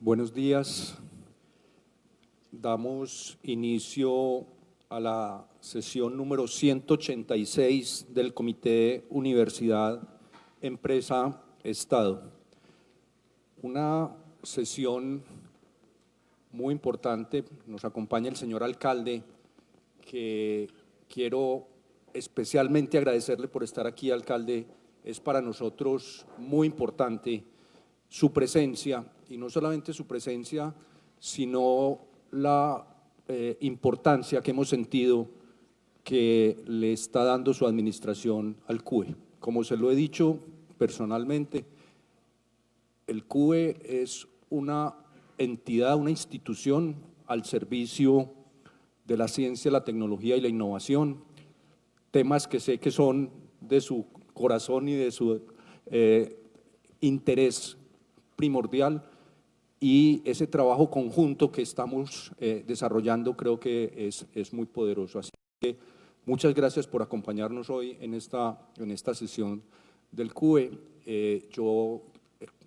Buenos días. Damos inicio a la sesión número 186 del Comité Universidad, Empresa, Estado. Una sesión muy importante. Nos acompaña el señor alcalde, que quiero especialmente agradecerle por estar aquí, alcalde. Es para nosotros muy importante su presencia, y no solamente su presencia, sino la importancia que hemos sentido que le está dando su administración al CUE. Como se lo he dicho personalmente, el CUE es una entidad, una institución al servicio de la ciencia, la tecnología y la innovación, temas que sé que son de su corazón y de su interés primordial, y ese trabajo conjunto que estamos desarrollando creo que es muy poderoso. Así que muchas gracias por acompañarnos hoy en esta sesión del CUE. Yo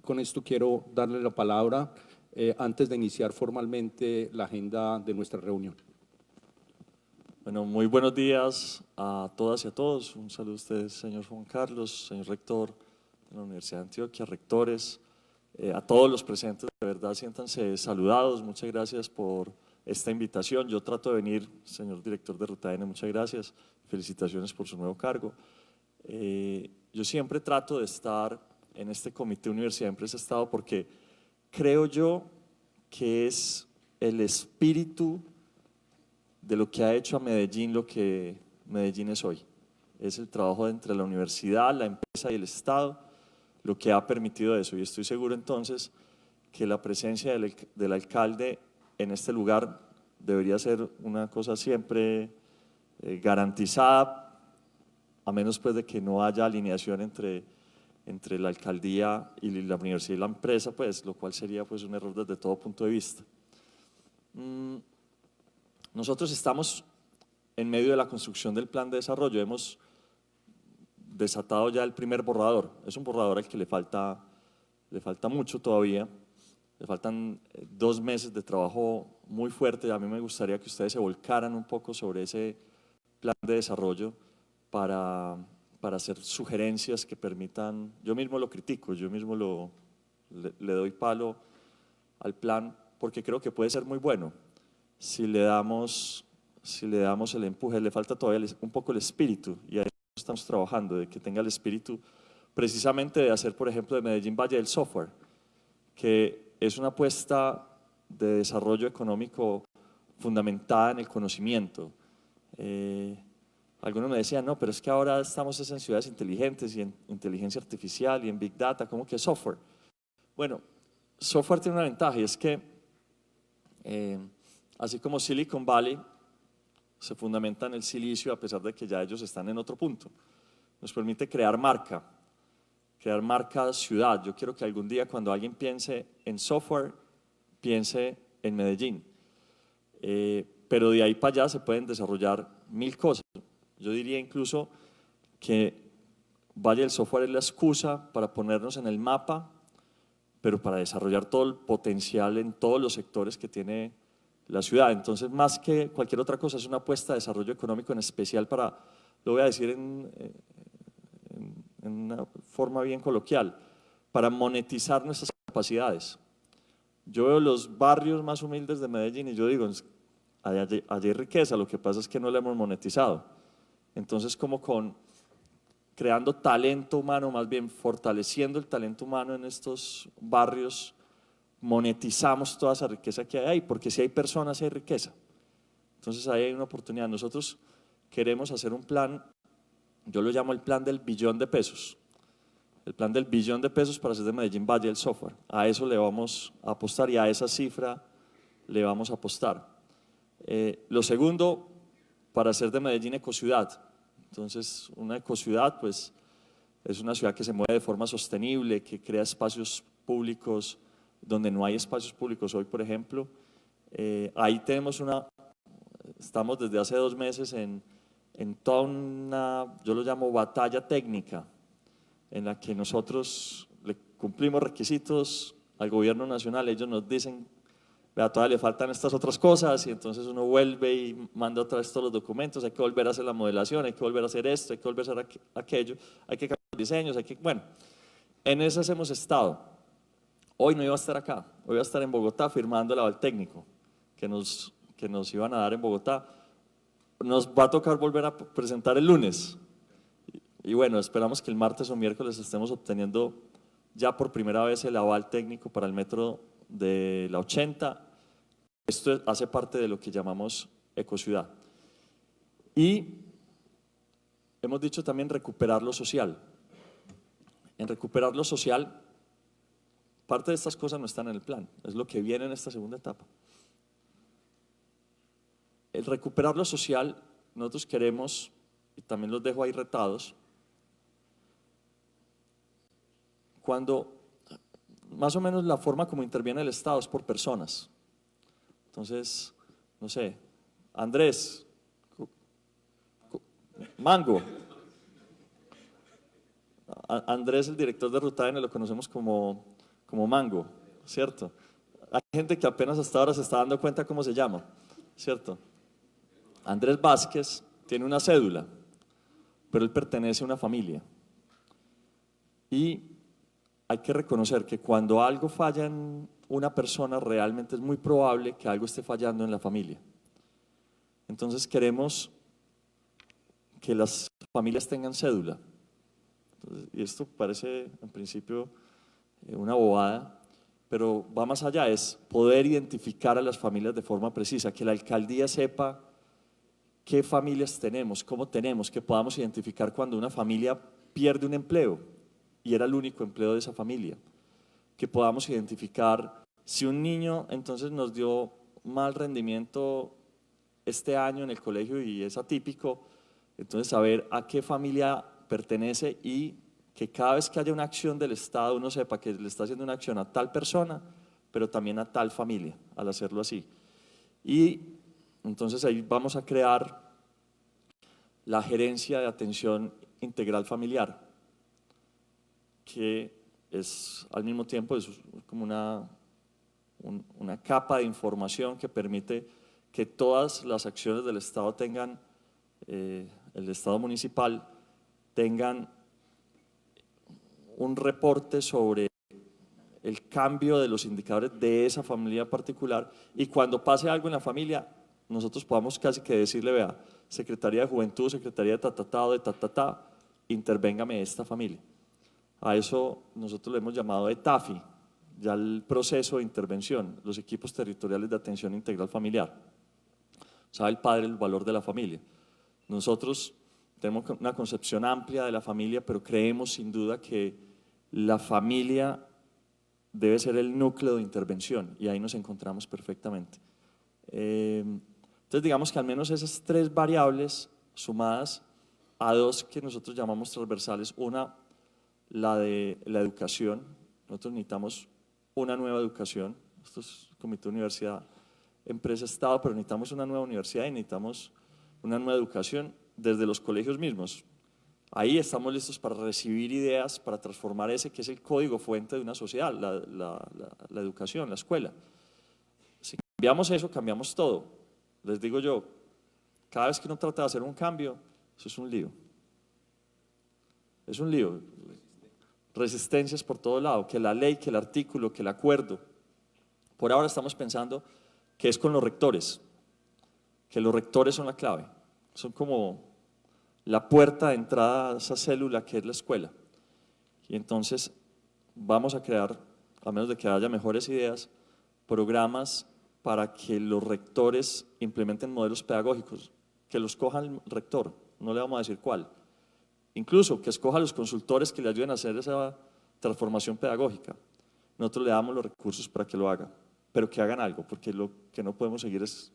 con esto quiero darle la palabra antes de iniciar formalmente la agenda de nuestra reunión. Bueno, muy buenos días a todas y a todos. Un saludo a ustedes, señor Juan Carlos, señor rector de la Universidad de Antioquia, rectores, a todos los presentes. De verdad, siéntanse saludados. Muchas gracias por esta invitación. Yo trato de venir, señor director de Ruta N, muchas gracias. Felicitaciones por su nuevo cargo. Yo siempre trato de estar en este Comité Universidad Empresa Estado porque creo yo que es el espíritu de lo que ha hecho a Medellín lo que Medellín es hoy. Es el trabajo entre la universidad, la empresa y el Estado lo que ha permitido eso, y estoy seguro entonces que la presencia del alcalde en este lugar debería ser una cosa siempre garantizada, a menos pues de que no haya alineación entre la alcaldía y la universidad y la empresa, pues, lo cual sería pues un error desde todo punto de vista. Nosotros estamos en medio de la construcción del plan de desarrollo. Hemos desatado ya el primer borrador. Es un borrador al que le falta mucho todavía. Le faltan 2 meses de trabajo muy fuerte. A mí me gustaría que ustedes se volcaran un poco sobre ese plan de desarrollo para hacer sugerencias que permitan. Yo mismo lo critico, yo mismo le doy palo al plan porque creo que puede ser muy bueno. Si le damos el empuje. Le falta todavía un poco el espíritu, y ahí estamos trabajando, de que tenga el espíritu precisamente de hacer, por ejemplo, de Medellín Valle del Software, que es una apuesta de desarrollo económico fundamentada en el conocimiento. Algunos me decían, no, pero es que ahora estamos en ciudades inteligentes y en inteligencia artificial y en Big Data, ¿cómo que software? Bueno, software tiene una ventaja, y es que así como Silicon Valley se fundamenta en el silicio, a pesar de que ya ellos están en otro punto, nos permite crear marca ciudad. Yo quiero que algún día, cuando alguien piense en software, piense en Medellín. Pero de ahí para allá se pueden desarrollar 1000 cosas. Yo diría incluso que Valle del Software es la excusa para ponernos en el mapa, pero para desarrollar todo el potencial en todos los sectores que tiene la ciudad. Entonces, más que cualquier otra cosa, es una apuesta de desarrollo económico, en especial para, lo voy a decir en una forma bien coloquial, para monetizar nuestras capacidades. Yo veo los barrios más humildes de Medellín y yo digo, allí hay riqueza, lo que pasa es que no la hemos monetizado. Entonces, como creando talento humano, más bien fortaleciendo el talento humano en estos barrios, monetizamos toda esa riqueza que hay ahí, porque si hay personas hay riqueza. Entonces ahí hay una oportunidad. Nosotros queremos hacer un plan, yo lo llamo el plan del billón de pesos. El plan del billón de pesos para hacer de Medellín Valle del Software. A eso le vamos a apostar, y a esa cifra le vamos a apostar. Lo segundo, para hacer de Medellín ecociudad. Entonces, una ecociudad pues es una ciudad que se mueve de forma sostenible, que crea espacios públicos donde no hay espacios públicos hoy, por ejemplo. Ahí estamos desde hace 2 meses en toda una, yo lo llamo batalla técnica, en la que nosotros le cumplimos requisitos al gobierno nacional, ellos nos dicen, vea, todavía le faltan estas otras cosas, y entonces uno vuelve y manda otra vez todos los documentos, hay que volver a hacer la modelación, hay que volver a hacer esto, hay que volver a hacer aquello, hay que cambiar los diseños, bueno, en esas hemos estado. Hoy no iba a estar acá, hoy iba a estar en Bogotá firmando el aval técnico que nos iban a dar en Bogotá. Nos va a tocar volver a presentar el lunes. Y bueno, esperamos que el martes o miércoles estemos obteniendo ya por primera vez el aval técnico para el metro de la 80. Esto hace parte de lo que llamamos ecociudad. Y hemos dicho también recuperar lo social. En recuperar lo social, parte de estas cosas no están en el plan, es lo que viene en esta segunda etapa. El recuperar lo social, nosotros queremos, y también los dejo ahí retados, cuando más o menos la forma como interviene el Estado es por personas. Entonces, no sé, Andrés, Mango. Andrés, el director de Ruta N, lo conocemos como Mango, ¿cierto? Hay gente que apenas hasta ahora se está dando cuenta cómo se llama, ¿cierto? Andrés Vázquez tiene una cédula, pero él pertenece a una familia. Y hay que reconocer que cuando algo falla en una persona, realmente es muy probable que algo esté fallando en la familia. Entonces queremos que las familias tengan cédula. Entonces, y esto parece en principio una bobada, pero va más allá, es poder identificar a las familias de forma precisa, que la alcaldía sepa qué familias tenemos, cómo tenemos, que podamos identificar cuando una familia pierde un empleo y era el único empleo de esa familia, que podamos identificar si un niño entonces nos dio mal rendimiento este año en el colegio y es atípico, entonces saber a qué familia pertenece y que cada vez que haya una acción del Estado uno sepa que le está haciendo una acción a tal persona, pero también a tal familia, al hacerlo así. Y entonces ahí vamos a crear la gerencia de atención integral familiar, que es al mismo tiempo es como una capa de información que permite que todas las acciones del Estado tengan, el Estado municipal, tengan un reporte sobre el cambio de los indicadores de esa familia particular y cuando pase algo en la familia, nosotros podamos casi que decirle, vea, Secretaría de Juventud, Secretaría de tatatá, de tatatá, intervéngame esta familia. A eso nosotros le hemos llamado ETAFI, ya el proceso de intervención, los equipos territoriales de atención integral familiar. Sabe el padre el valor de la familia. Nosotros tenemos una concepción amplia de la familia, pero creemos sin duda que la familia debe ser el núcleo de intervención y ahí nos encontramos perfectamente. Entonces digamos que al menos esas tres variables sumadas a dos que nosotros llamamos transversales, una, la de la educación, nosotros necesitamos una nueva educación, esto es Comité de Universidad, Empresa, Estado, pero necesitamos una nueva universidad y necesitamos una nueva educación desde los colegios mismos. Ahí estamos listos para recibir ideas, para transformar ese que es el código fuente de una sociedad, la educación, la escuela. Si cambiamos eso, cambiamos todo. Les digo yo, cada vez que uno trata de hacer un cambio, eso es un lío. Es un lío. Resistencias por todo lado, que la ley, que el artículo, que el acuerdo. Por ahora estamos pensando que es con los rectores, que los rectores son la clave, son como la puerta de entrada a esa célula que es la escuela. Y entonces vamos a crear, a menos de que haya mejores ideas, programas para que los rectores implementen modelos pedagógicos, que los coja el rector, no le vamos a decir cuál. Incluso que escoja a los consultores que le ayuden a hacer esa transformación pedagógica. Nosotros le damos los recursos para que lo haga, pero que hagan algo, porque lo que no podemos seguir es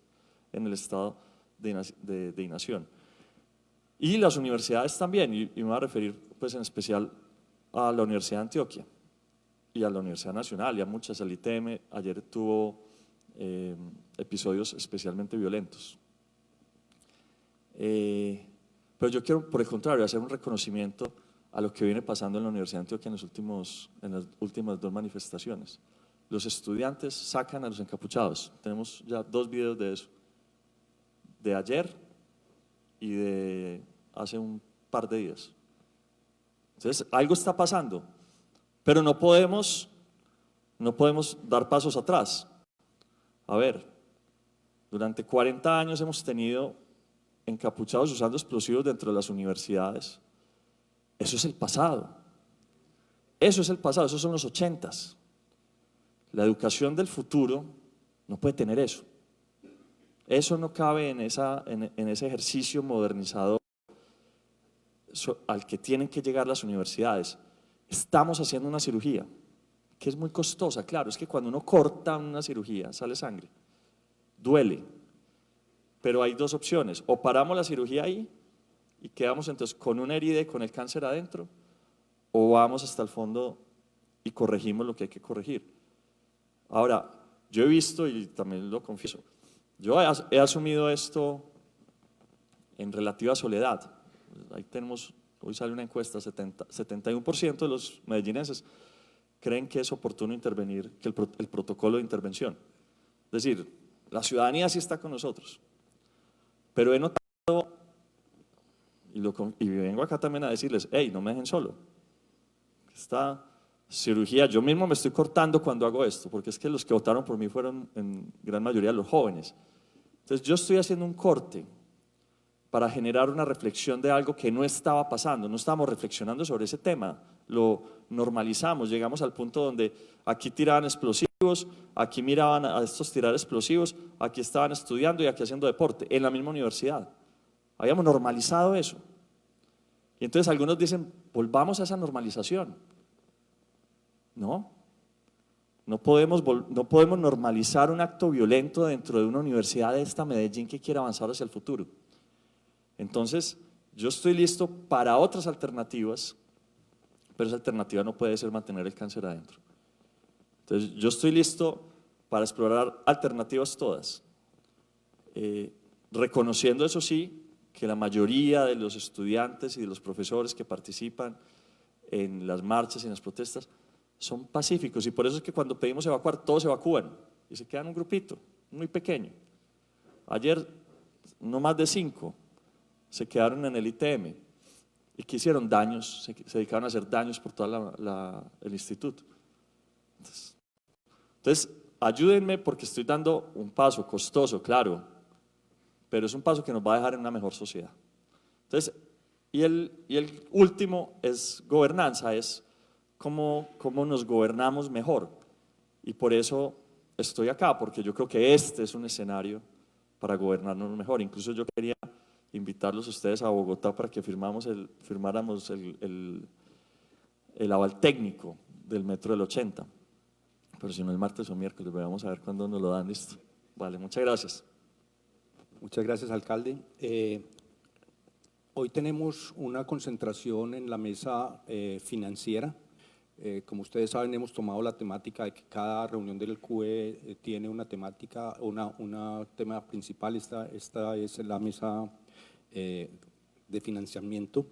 en el estado de inacción. Y las universidades también, y me voy a referir pues en especial a la Universidad de Antioquia y a la Universidad Nacional y a muchas, al ITM, ayer tuvo episodios especialmente violentos. Pero yo quiero, por el contrario, hacer un reconocimiento a lo que viene pasando en la Universidad de Antioquia en las últimas dos manifestaciones. los estudiantes sacan a los encapuchados. Tenemos ya 2 videos de eso, de ayer y de hace un par de días. Entonces, algo está pasando, pero no podemos dar pasos atrás. A ver, durante 40 años hemos tenido encapuchados usando explosivos dentro de las universidades. Eso es el pasado. Eso es el pasado, esos son los 80s. La educación del futuro no puede tener eso. Eso no cabe en ese ejercicio modernizador al que tienen que llegar las universidades. Estamos haciendo una cirugía que es muy costosa, claro, es que cuando uno corta una cirugía sale sangre, duele, pero hay 2 opciones: o paramos la cirugía ahí y quedamos entonces con una herida y con el cáncer adentro, o vamos hasta el fondo y corregimos lo que hay que corregir. Ahora, yo he visto, y también lo confieso, yo he asumido esto en relativa soledad. Ahí tenemos, hoy sale una encuesta, 71% de los medellinenses creen que es oportuno intervenir, que el protocolo de intervención. Es decir, la ciudadanía sí está con nosotros, pero he notado, y vengo acá también a decirles, hey, no me dejen solo. Esta cirugía, yo mismo me estoy cortando cuando hago esto, porque es que los que votaron por mí fueron en gran mayoría los jóvenes. Entonces yo estoy haciendo un corte para generar una reflexión de algo que no estaba pasando, no estábamos reflexionando sobre ese tema, lo normalizamos, llegamos al punto donde aquí tiraban explosivos, aquí miraban a estos tirar explosivos, aquí estaban estudiando y aquí haciendo deporte, en la misma universidad. Habíamos normalizado eso. Y entonces algunos dicen, volvamos a esa normalización. No podemos normalizar un acto violento dentro de una universidad de esta Medellín que quiere avanzar hacia el futuro. Entonces, yo estoy listo para otras alternativas, pero esa alternativa no puede ser mantener el cáncer adentro. Entonces, yo estoy listo para explorar alternativas todas, reconociendo, eso sí, que la mayoría de los estudiantes y de los profesores que participan en las marchas y en las protestas son pacíficos, y por eso es que cuando pedimos evacuar, todos evacúan y se quedan un grupito muy pequeño. Ayer, no más de 5 se quedaron en el ITM y que hicieron daños, se dedicaron a hacer daños por todo el instituto. Entonces, ayúdenme, porque estoy dando un paso costoso, claro, pero es un paso que nos va a dejar en una mejor sociedad. Entonces, y el último es gobernanza, es cómo nos gobernamos mejor. Y por eso estoy acá, porque yo creo que este es un escenario para gobernarnos mejor. Incluso yo quería invitarlos a ustedes a Bogotá para que firmáramos el aval técnico del metro del 80. Pero si no, el martes o miércoles, vamos a ver cuándo nos lo dan. Listo. Vale, muchas gracias. Muchas gracias, alcalde. Hoy tenemos una concentración en la mesa financiera. Como ustedes saben, hemos tomado la temática de que cada reunión del CUE tiene una temática, una tema principal. Esta es la mesa de financiamiento,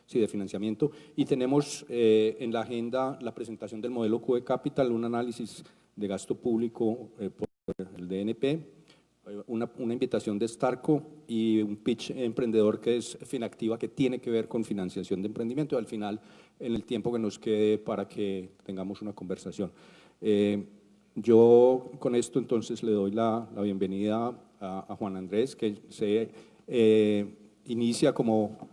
sí, de financiamiento, y tenemos en la agenda la presentación del modelo CUE Capital, un análisis de gasto público por el DNP, una invitación de Starco y un pitch emprendedor que es Finactiva, que tiene que ver con financiación de emprendimiento, y al final, en el tiempo que nos quede, para que tengamos una conversación. Yo con esto entonces le doy la bienvenida a Juan Andrés, que se inicia como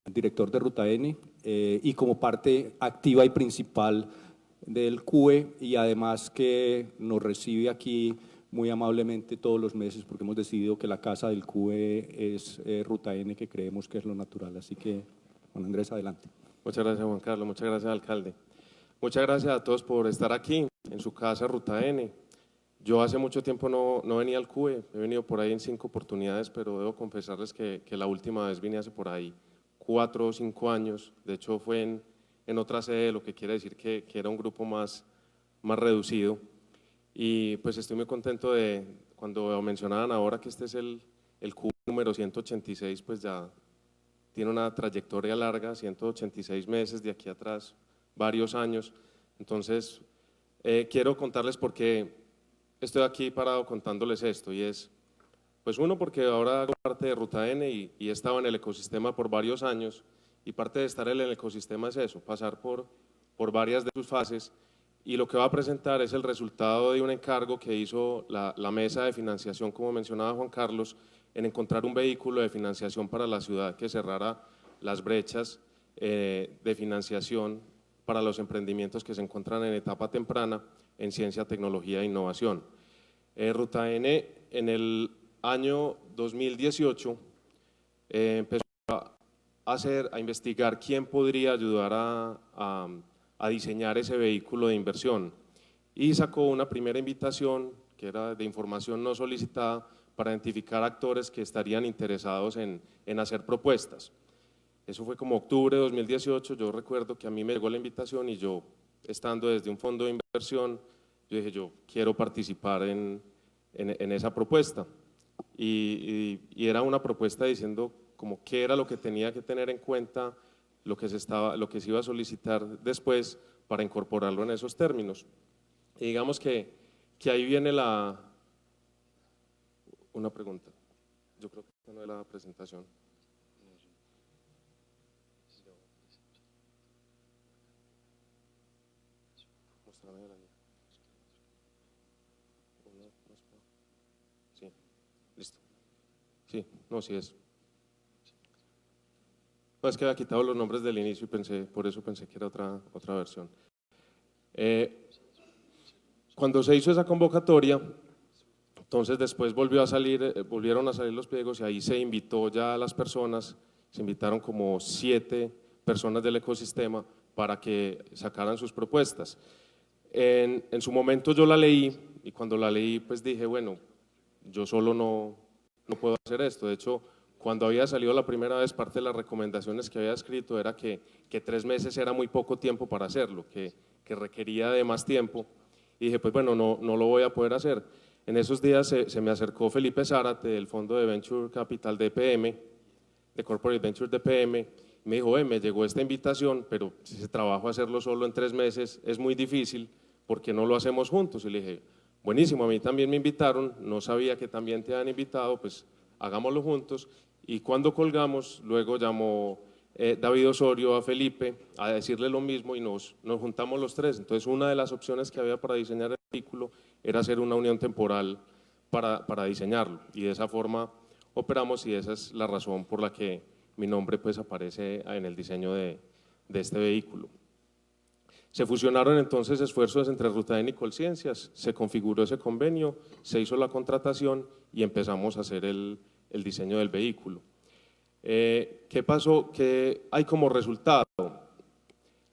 director de Ruta N y como parte activa y principal del CUE, y además que nos recibe aquí muy amablemente todos los meses, porque hemos decidido que la casa del CUE es Ruta N, que creemos que es lo natural. Así que, Juan Andrés, adelante. Muchas gracias, Juan Carlos. Muchas gracias, alcalde. Muchas gracias a todos por estar aquí en su casa Ruta N. Yo hace mucho tiempo no venía al CUE, he venido por ahí en 5 oportunidades, pero debo confesarles que la última vez vine hace por ahí 4 o 5 años. De hecho, fue en otra sede, lo que quiere decir que era un grupo más reducido. Y pues estoy muy contento de, cuando mencionaban ahora que este es el CUE número 186, pues ya tiene una trayectoria larga, 186 meses de aquí atrás, varios años. Entonces, quiero contarles por qué estoy aquí parado contándoles esto, y es, pues uno, porque ahora hago parte de Ruta N y he estado en el ecosistema por varios años, y parte de estar en el ecosistema es eso, pasar por varias de sus fases, y lo que va a presentar es el resultado de un encargo que hizo la mesa de financiación, como mencionaba Juan Carlos, en encontrar un vehículo de financiación para la ciudad que cerrara las brechas de financiación para los emprendimientos que se encuentran en etapa temprana en ciencia, tecnología e innovación. Ruta N en el año 2018 empezó a investigar quién podría ayudar a diseñar ese vehículo de inversión, y sacó una primera invitación que era de información no solicitada para identificar actores que estarían interesados en hacer propuestas. Eso fue como octubre de 2018, yo recuerdo que a mí me llegó la invitación y yo, estando desde un fondo de inversión, yo dije, yo quiero participar en esa propuesta. Y era una propuesta diciendo como qué era lo que tenía que tener en cuenta, lo que se iba a solicitar después para incorporarlo en esos términos. Y digamos que ahí viene una pregunta. Yo creo que esta no es la presentación. Sí, listo. Sí, no, sí es. No, es que había quitado los nombres del inicio y por eso pensé que era otra versión. Cuando se hizo esa convocatoria, entonces después volvieron a salir los pliegos y ahí se invitó ya a las personas, se invitaron como 7 personas del ecosistema para que sacaran sus propuestas. En su momento yo la leí y cuando la leí pues dije, bueno, yo solo no puedo hacer esto. De hecho, cuando había salido la primera vez, parte de las recomendaciones que había escrito era que 3 meses era muy poco tiempo para hacerlo, que requería de más tiempo. Y dije, pues bueno, no lo voy a poder hacer. En esos días se me acercó Felipe Zárate del Fondo de Venture Capital de PM, de Corporate Venture de PM, y me dijo, me llegó esta invitación, pero si ese trabajo hacerlo solo en 3 meses es muy difícil, ¿por qué no lo hacemos juntos? Y le dije, buenísimo, a mí también me invitaron, no sabía que también te habían invitado, pues hagámoslo juntos. Y cuando colgamos, luego llamó David Osorio a Felipe a decirle lo mismo y nos juntamos los 3. Entonces una de las opciones que había para diseñar el vehículo era hacer una unión temporal para diseñarlo, y de esa forma operamos, y esa es la razón por la que mi nombre pues aparece en el diseño de este vehículo. Se fusionaron entonces esfuerzos entre Ruta N y Colciencias, se configuró ese convenio, se hizo la contratación y empezamos a hacer el diseño del vehículo. ¿Qué pasó? ¿Qué hay como resultado?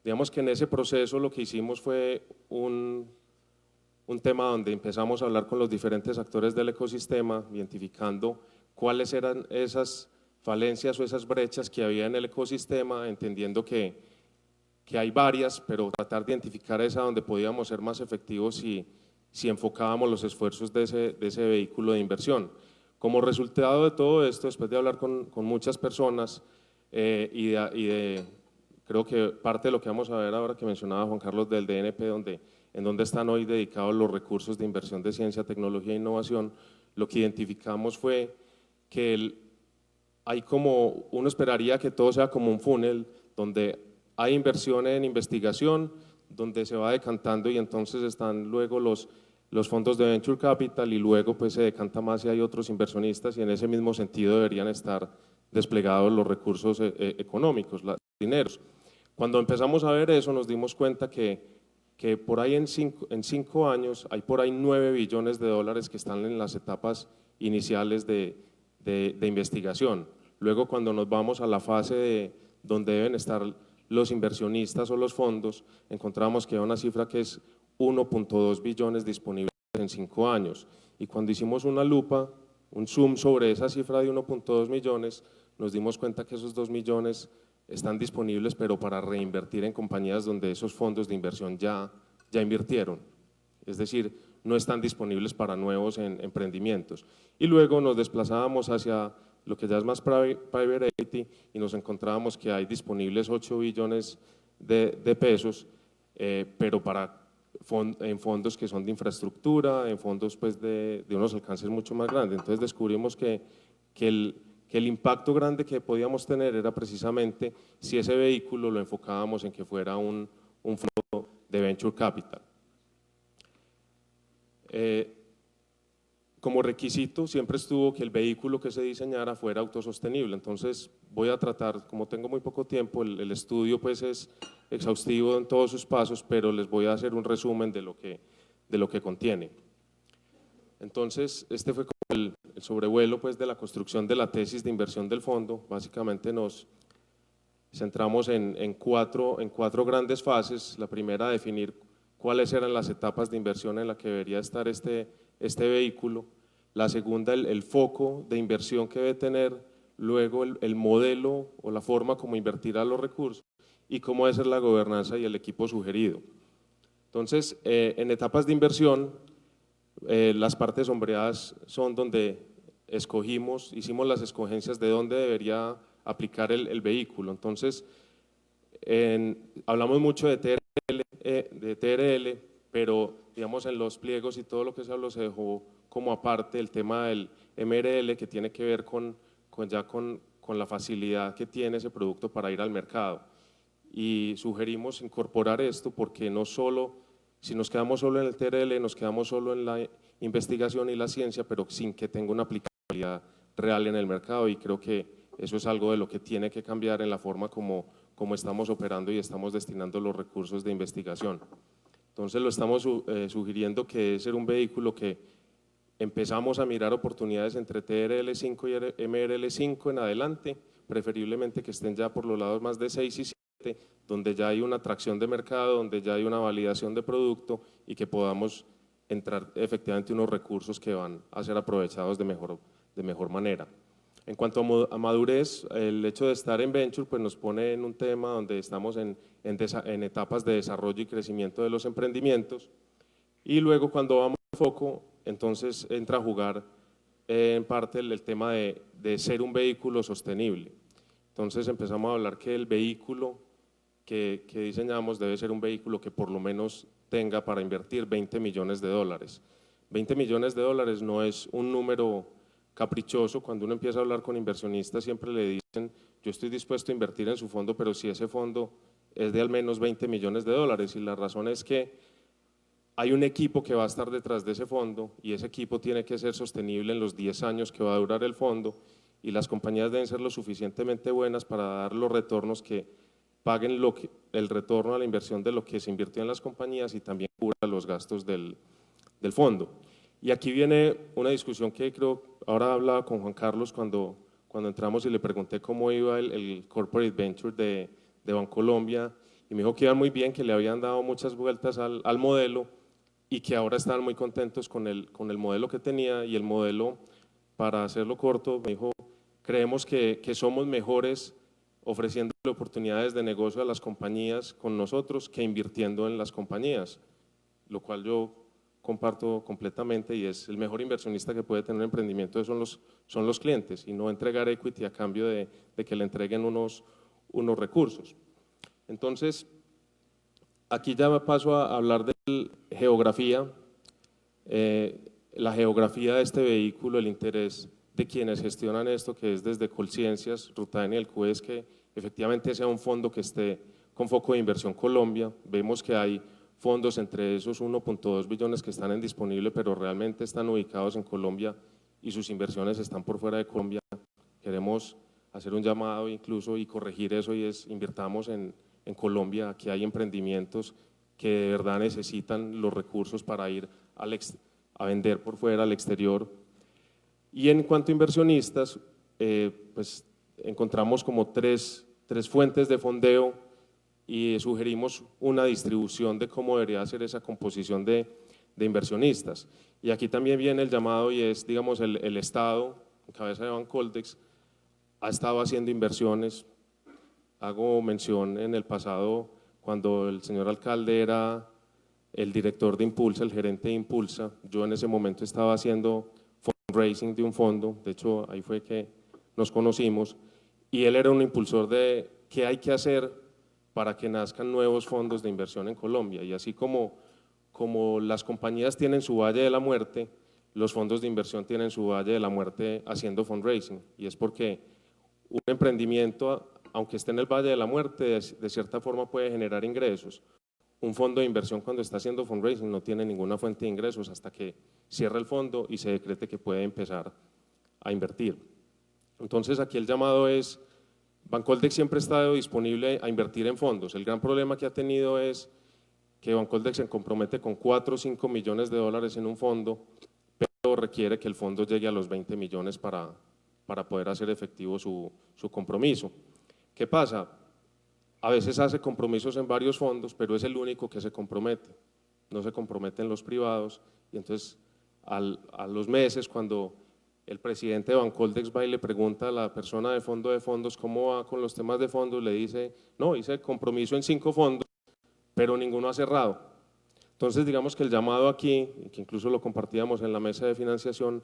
Digamos que en ese proceso lo que hicimos fue un tema donde empezamos a hablar con los diferentes actores del ecosistema, identificando cuáles eran esas falencias o esas brechas que había en el ecosistema, entendiendo que hay varias, pero tratar de identificar esa donde podíamos ser más efectivos si enfocábamos los esfuerzos de ese vehículo de inversión. Como resultado de todo esto, después de hablar con muchas personas creo que parte de lo que vamos a ver ahora que mencionaba Juan Carlos del DNP, en donde están hoy dedicados los recursos de inversión de ciencia, tecnología e innovación, lo que identificamos fue que hay como, uno esperaría que todo sea como un funnel, donde hay inversión en investigación, donde se va decantando y entonces están luego los fondos de Venture Capital y luego pues se decanta más si hay otros inversionistas, y en ese mismo sentido deberían estar desplegados los recursos económicos, los dineros. Cuando empezamos a ver eso nos dimos cuenta que por ahí en 5 años hay por ahí 9 billones de dólares que están en las etapas iniciales de investigación. Luego cuando nos vamos a la fase donde deben estar los inversionistas o los fondos, encontramos que hay una cifra que es 1.2 billones disponibles en 5 años. Y cuando hicimos una lupa, un zoom sobre esa cifra de 1.2 millones, nos dimos cuenta que esos 2 millones están disponibles, pero para reinvertir en compañías donde esos fondos de inversión ya invirtieron. Es decir, no están disponibles para nuevos emprendimientos. Y luego nos desplazábamos hacia lo que ya es más private equity y nos encontrábamos que hay disponibles 8 billones de pesos, pero para en fondos que son de infraestructura, en fondos pues de unos alcances mucho más grandes. Entonces descubrimos que el impacto grande que podíamos tener era precisamente si ese vehículo lo enfocábamos en que fuera un fondo de venture capital. Como requisito siempre estuvo que el vehículo que se diseñara fuera autosostenible. Entonces voy a tratar, como tengo muy poco tiempo, el estudio pues es exhaustivo en todos sus pasos, pero les voy a hacer un resumen de lo que contiene. Entonces este fue como el sobrevuelo pues de la construcción de la tesis de inversión del fondo. Básicamente nos centramos en cuatro grandes fases. La primera, definir cuáles eran las etapas de inversión en la que debería estar este vehículo. La segunda, el foco de inversión que debe tener, luego el modelo o la forma como invertirá los recursos y cómo debe ser la gobernanza y el equipo sugerido. Entonces, en etapas de inversión, las partes sombreadas son donde hicimos las escogencias de dónde debería aplicar el vehículo. Entonces, hablamos mucho de TRL, pero digamos en los pliegos y todo lo que se habló se dejó como aparte el tema del MRL, que tiene que ver con la facilidad que tiene ese producto para ir al mercado. Y sugerimos incorporar esto porque no solo, si nos quedamos solo en el TRL, nos quedamos solo en la investigación y la ciencia, pero sin que tenga una aplicabilidad real en el mercado, y creo que eso es algo de lo que tiene que cambiar en la forma como estamos operando y estamos destinando los recursos de investigación. Entonces lo estamos sugiriendo que debe ser un vehículo que empezamos a mirar oportunidades entre TRL5 y MRL5 en adelante, preferiblemente que estén ya por los lados más de 6 y 7, donde ya hay una atracción de mercado, donde ya hay una validación de producto y que podamos entrar efectivamente unos recursos que van a ser aprovechados de mejor manera. En cuanto a madurez, el hecho de estar en Venture pues nos pone en un tema donde estamos en etapas de desarrollo y crecimiento de los emprendimientos, y luego cuando vamos al foco, entonces entra a jugar en parte el tema de ser un vehículo sostenible. Entonces empezamos a hablar que el vehículo que diseñamos debe ser un vehículo que por lo menos tenga para invertir $20 millones. $20 millones no es un número caprichoso. Cuando uno empieza a hablar con inversionistas siempre le dicen: yo estoy dispuesto a invertir en su fondo, pero si ese fondo es de al menos $20 millones, y la razón es que hay un equipo que va a estar detrás de ese fondo y ese equipo tiene que ser sostenible en los 10 años que va a durar el fondo, y las compañías deben ser lo suficientemente buenas para dar los retornos que paguen el retorno a la inversión de lo que se invirtió en las compañías y también cubra los gastos del fondo. Y aquí viene una discusión que creo, ahora hablaba con Juan Carlos cuando entramos y le pregunté cómo iba el Corporate Venture de Bancolombia, y me dijo que iba muy bien, que le habían dado muchas vueltas al modelo y que ahora están muy contentos con el modelo que tenía. Y el modelo, para hacerlo corto, me dijo: creemos que somos mejores ofreciendo oportunidades de negocio a las compañías con nosotros que invirtiendo en las compañías, lo cual yo comparto completamente, y es el mejor inversionista que puede tener un emprendimiento son los clientes, y no entregar equity a cambio de que le entreguen unos recursos. Entonces, aquí ya me paso a hablar de geografía. La geografía de este vehículo, el interés de quienes gestionan esto, que es desde Colciencias, Ruta N y el CUE, es que efectivamente sea un fondo que esté con foco de inversión Colombia. Vemos que hay fondos entre esos 1.2 billones que están en disponible, pero realmente están ubicados en Colombia y sus inversiones están por fuera de Colombia. Queremos hacer un llamado incluso y corregir eso, y es: invirtamos en Colombia. Aquí hay emprendimientos que de verdad necesitan los recursos para ir a vender por fuera, al exterior. Y en cuanto a inversionistas, pues encontramos como tres fuentes de fondeo y sugerimos una distribución de cómo debería ser esa composición de inversionistas. Y aquí también viene el llamado, y es, digamos, el Estado, en cabeza de Bancoldex, ha estado haciendo inversiones. Hago mención en el pasado, cuando el señor alcalde era el director de Impulsa, el gerente de Impulsa, yo en ese momento estaba haciendo fundraising de un fondo, de hecho ahí fue que nos conocimos, y él era un impulsor de qué hay que hacer para que nazcan nuevos fondos de inversión en Colombia. Y así como como las compañías tienen su valle de la muerte, los fondos de inversión tienen su valle de la muerte haciendo fundraising, y es porque un emprendimiento, aunque esté en el valle de la muerte, de cierta forma puede generar ingresos. Un fondo de inversión cuando está haciendo fundraising no tiene ninguna fuente de ingresos hasta que cierra el fondo y se decrete que puede empezar a invertir. Entonces aquí el llamado es, Bancoldex siempre ha estado disponible a invertir en fondos. El gran problema que ha tenido es que Bancoldex se compromete con 4 o 5 millones de dólares en un fondo, pero requiere que el fondo llegue a los 20 millones para poder hacer efectivo su compromiso. ¿Qué pasa? A veces hace compromisos en varios fondos, pero es el único que se compromete. No se comprometen los privados y entonces a los meses, cuando el presidente de Bancoldex va y le pregunta a la persona de fondos cómo va con los temas de fondos, le dice, no, hice compromiso en 5 fondos, pero ninguno ha cerrado. Entonces digamos que el llamado aquí, que incluso lo compartíamos en la mesa de financiación,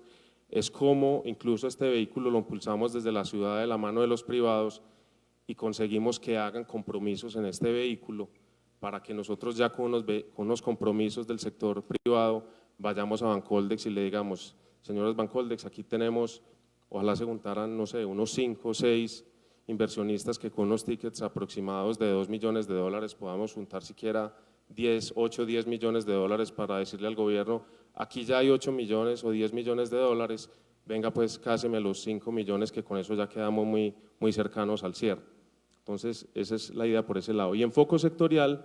es cómo incluso este vehículo lo impulsamos desde la ciudad de la mano de los privados y conseguimos que hagan compromisos en este vehículo para que nosotros ya con unos compromisos del sector privado vayamos a Bancoldex y le digamos, señores Bancoldex, aquí tenemos, ojalá se juntaran, no sé, unos 5 o 6 inversionistas que con unos tickets aproximados de 2 millones de dólares podamos juntar siquiera 8 o 10 millones de dólares para decirle al gobierno, aquí ya hay 8 millones o 10 millones de dólares, venga pues cáseme los 5 millones que con eso ya quedamos muy cercanos al cierre. Entonces esa es la idea por ese lado. Y en foco sectorial,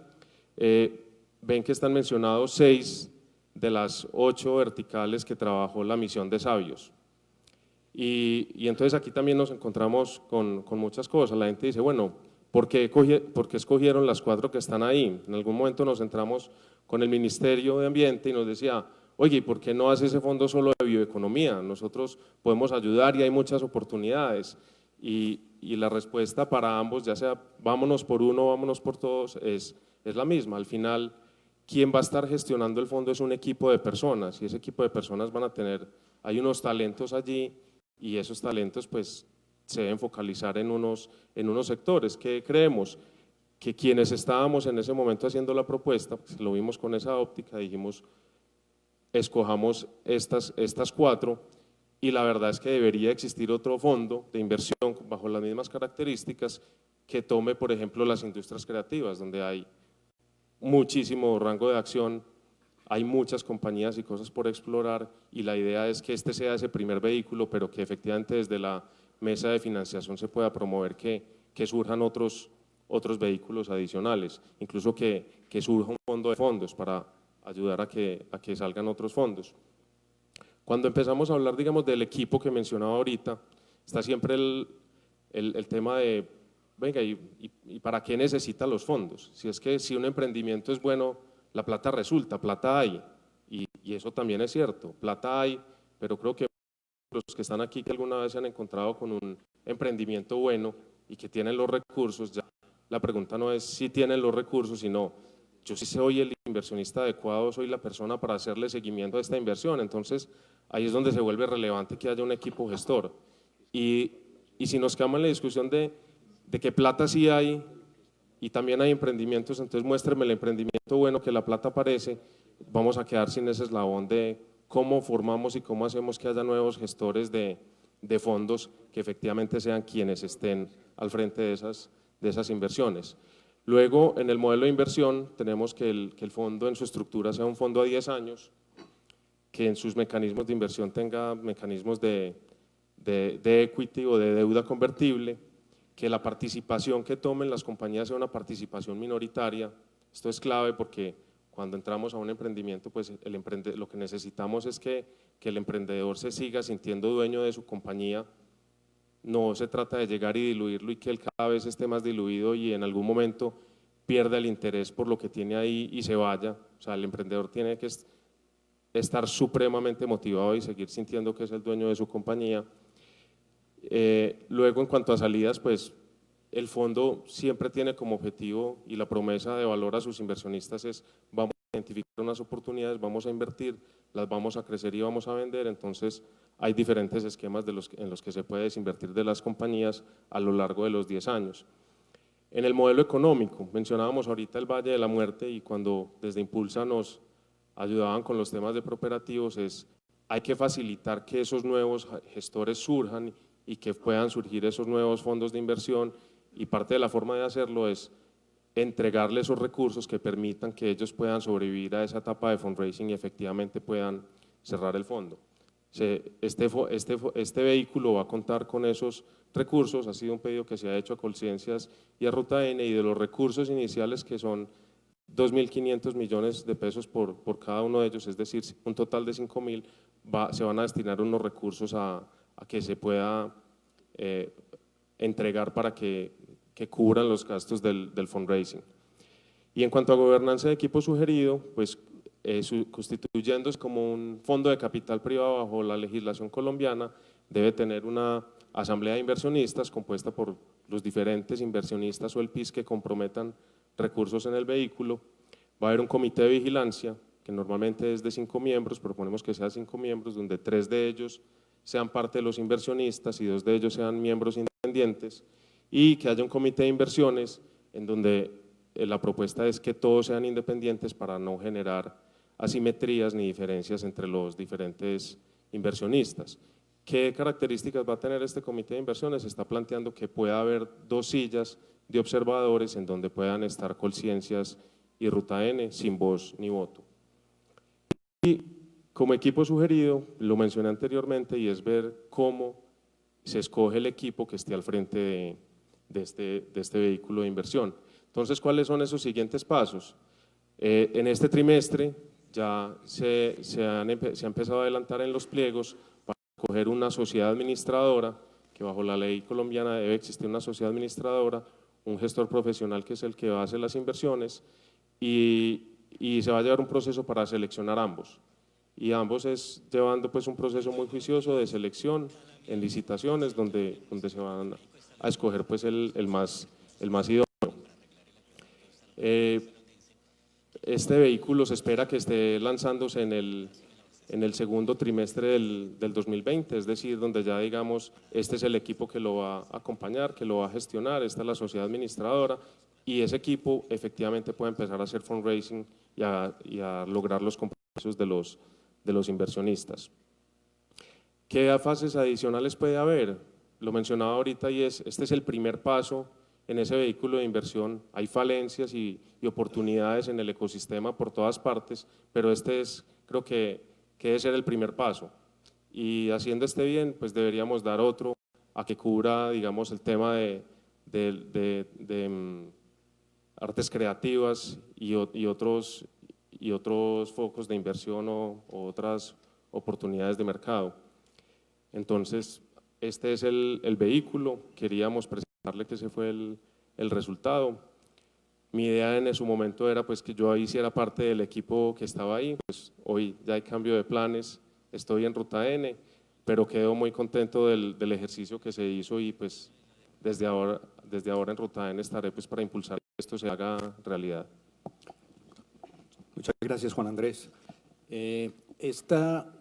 ven que están mencionados 6 de las 8 verticales que trabajó la misión de Sabios. Y entonces aquí también nos encontramos con muchas cosas. La gente dice, bueno, ¿por qué escogieron las 4 que están ahí? En algún momento nos entramos con el Ministerio de Ambiente y nos decía, oye, ¿y por qué no hace ese fondo solo de bioeconomía? Nosotros podemos ayudar y hay muchas oportunidades. Y la respuesta para ambos, ya sea vámonos por uno, vámonos por todos, es la misma. Al final, quien va a estar gestionando el fondo es un equipo de personas y ese equipo de personas van a tener, hay unos talentos allí y esos talentos pues se deben focalizar en unos sectores que creemos que quienes estábamos en ese momento haciendo la propuesta, pues lo vimos con esa óptica, dijimos escojamos estas 4 y la verdad es que debería existir otro fondo de inversión bajo las mismas características que tome por ejemplo las industrias creativas donde hay muchísimo rango de acción, hay muchas compañías y cosas por explorar y la idea es que este sea ese primer vehículo, pero que efectivamente desde la mesa de financiación se pueda promover que surjan otros vehículos adicionales, incluso que surja un fondo de fondos para ayudar a que salgan otros fondos. Cuando empezamos a hablar, digamos, del equipo que mencionaba ahorita, está siempre el tema de, venga, ¿y para qué necesita los fondos? Si es que si un emprendimiento es bueno, la plata resulta, plata hay, y eso también es cierto, plata hay, pero creo que los que están aquí que alguna vez se han encontrado con un emprendimiento bueno y que tienen los recursos, ya la pregunta no es si tienen los recursos, sino yo sí soy el inversionista adecuado, soy la persona para hacerle seguimiento a esta inversión, entonces ahí es donde se vuelve relevante que haya un equipo gestor. Y si nos quedamos en la discusión de que plata sí hay y también hay emprendimientos, entonces muéstreme el emprendimiento bueno que la plata aparece, vamos a quedar sin ese eslabón de cómo formamos y cómo hacemos que haya nuevos gestores de fondos que efectivamente sean quienes estén al frente de esas inversiones. Luego, en el modelo de inversión, tenemos que el fondo en su estructura sea un fondo a 10 años, que en sus mecanismos de inversión tenga mecanismos de equity o de deuda convertible, que la participación que tomen las compañías sea una participación minoritaria. Esto es clave porque cuando entramos a un emprendimiento, pues lo que necesitamos es que el emprendedor se siga sintiendo dueño de su compañía. No se trata de llegar y diluirlo y que él cada vez esté más diluido y en algún momento pierda el interés por lo que tiene ahí y se vaya. O sea, el emprendedor tiene que estar supremamente motivado y seguir sintiendo que es el dueño de su compañía. Luego, en cuanto a salidas, pues el fondo siempre tiene como objetivo y la promesa de valor a sus inversionistas es vamos a identificar unas oportunidades, vamos a invertir, las vamos a crecer y vamos a vender, entonces hay diferentes esquemas en los que se puede desinvertir de las compañías a lo largo de los 10 años. En el modelo económico, mencionábamos ahorita el Valle de la Muerte y cuando desde Impulsa nos ayudaban con los temas de prooperativos, hay que facilitar que esos nuevos gestores surjan y que puedan surgir esos nuevos fondos de inversión, y parte de la forma de hacerlo es entregarle esos recursos que permitan que ellos puedan sobrevivir a esa etapa de fundraising y efectivamente puedan cerrar el fondo. Este vehículo va a contar con esos recursos, ha sido un pedido que se ha hecho a Colciencias y a Ruta N, y de los recursos iniciales, que son 2.500 millones de pesos por cada uno de ellos, es decir, un total de 5.000, se van a destinar unos recursos a que se pueda entregar para que cubran los gastos del fundraising. Y en cuanto a gobernanza de equipo sugerido, pues constituyéndose como un fondo de capital privado bajo la legislación colombiana, debe tener una asamblea de inversionistas compuesta por los diferentes inversionistas o el PIS que comprometan recursos en el vehículo. Va a haber un comité de vigilancia, que normalmente es de 5 miembros, proponemos que sea 5 miembros, donde 3 de ellos sean parte de los inversionistas y 2 de ellos sean miembros independientes, y que haya un comité de inversiones en donde la propuesta es que todos sean independientes para no generar asimetrías ni diferencias entre los diferentes inversionistas. ¿Qué características va a tener este comité de inversiones? Se está planteando que pueda haber 2 sillas de observadores en donde puedan estar Colciencias y Ruta N sin voz ni voto. Y como equipo sugerido, lo mencioné anteriormente, y es ver cómo se escoge el equipo que esté al frente de este vehículo de inversión. Entonces, ¿cuáles son esos siguientes pasos? En este trimestre ya se ha empezado a adelantar en los pliegos para escoger una sociedad administradora, que bajo la ley colombiana debe existir una sociedad administradora, un gestor profesional que es el que va a hacer las inversiones, y se va a llevar un proceso para seleccionar ambos. Y ambos es llevando pues un proceso muy juicioso de selección en licitaciones donde se van a escoger pues el más idóneo. Este vehículo se espera que esté lanzándose en el segundo trimestre del 2020, es decir, donde ya digamos, este es el equipo que lo va a acompañar, que lo va a gestionar, esta es la sociedad administradora, y ese equipo efectivamente puede empezar a hacer fundraising y a lograr los compromisos de los inversionistas. ¿Qué fases adicionales puede haber? Lo mencionaba ahorita, y este es el primer paso en ese vehículo de inversión. Hay falencias y oportunidades en el ecosistema por todas partes, pero creo que debe ser el primer paso. Y haciendo este bien, pues deberíamos dar otro a que cubra, digamos, el tema de artes creativas y otros focos de inversión o otras oportunidades de mercado. Entonces, este es el vehículo, queríamos presentarle que ese fue el resultado. Mi idea en su momento era pues que yo hiciera parte del equipo que estaba ahí, pues hoy ya hay cambio de planes, estoy en Ruta N, pero quedo muy contento del ejercicio que se hizo, y pues desde ahora en Ruta N estaré pues para impulsar que esto se haga realidad. Muchas gracias, Juan Andrés. Esta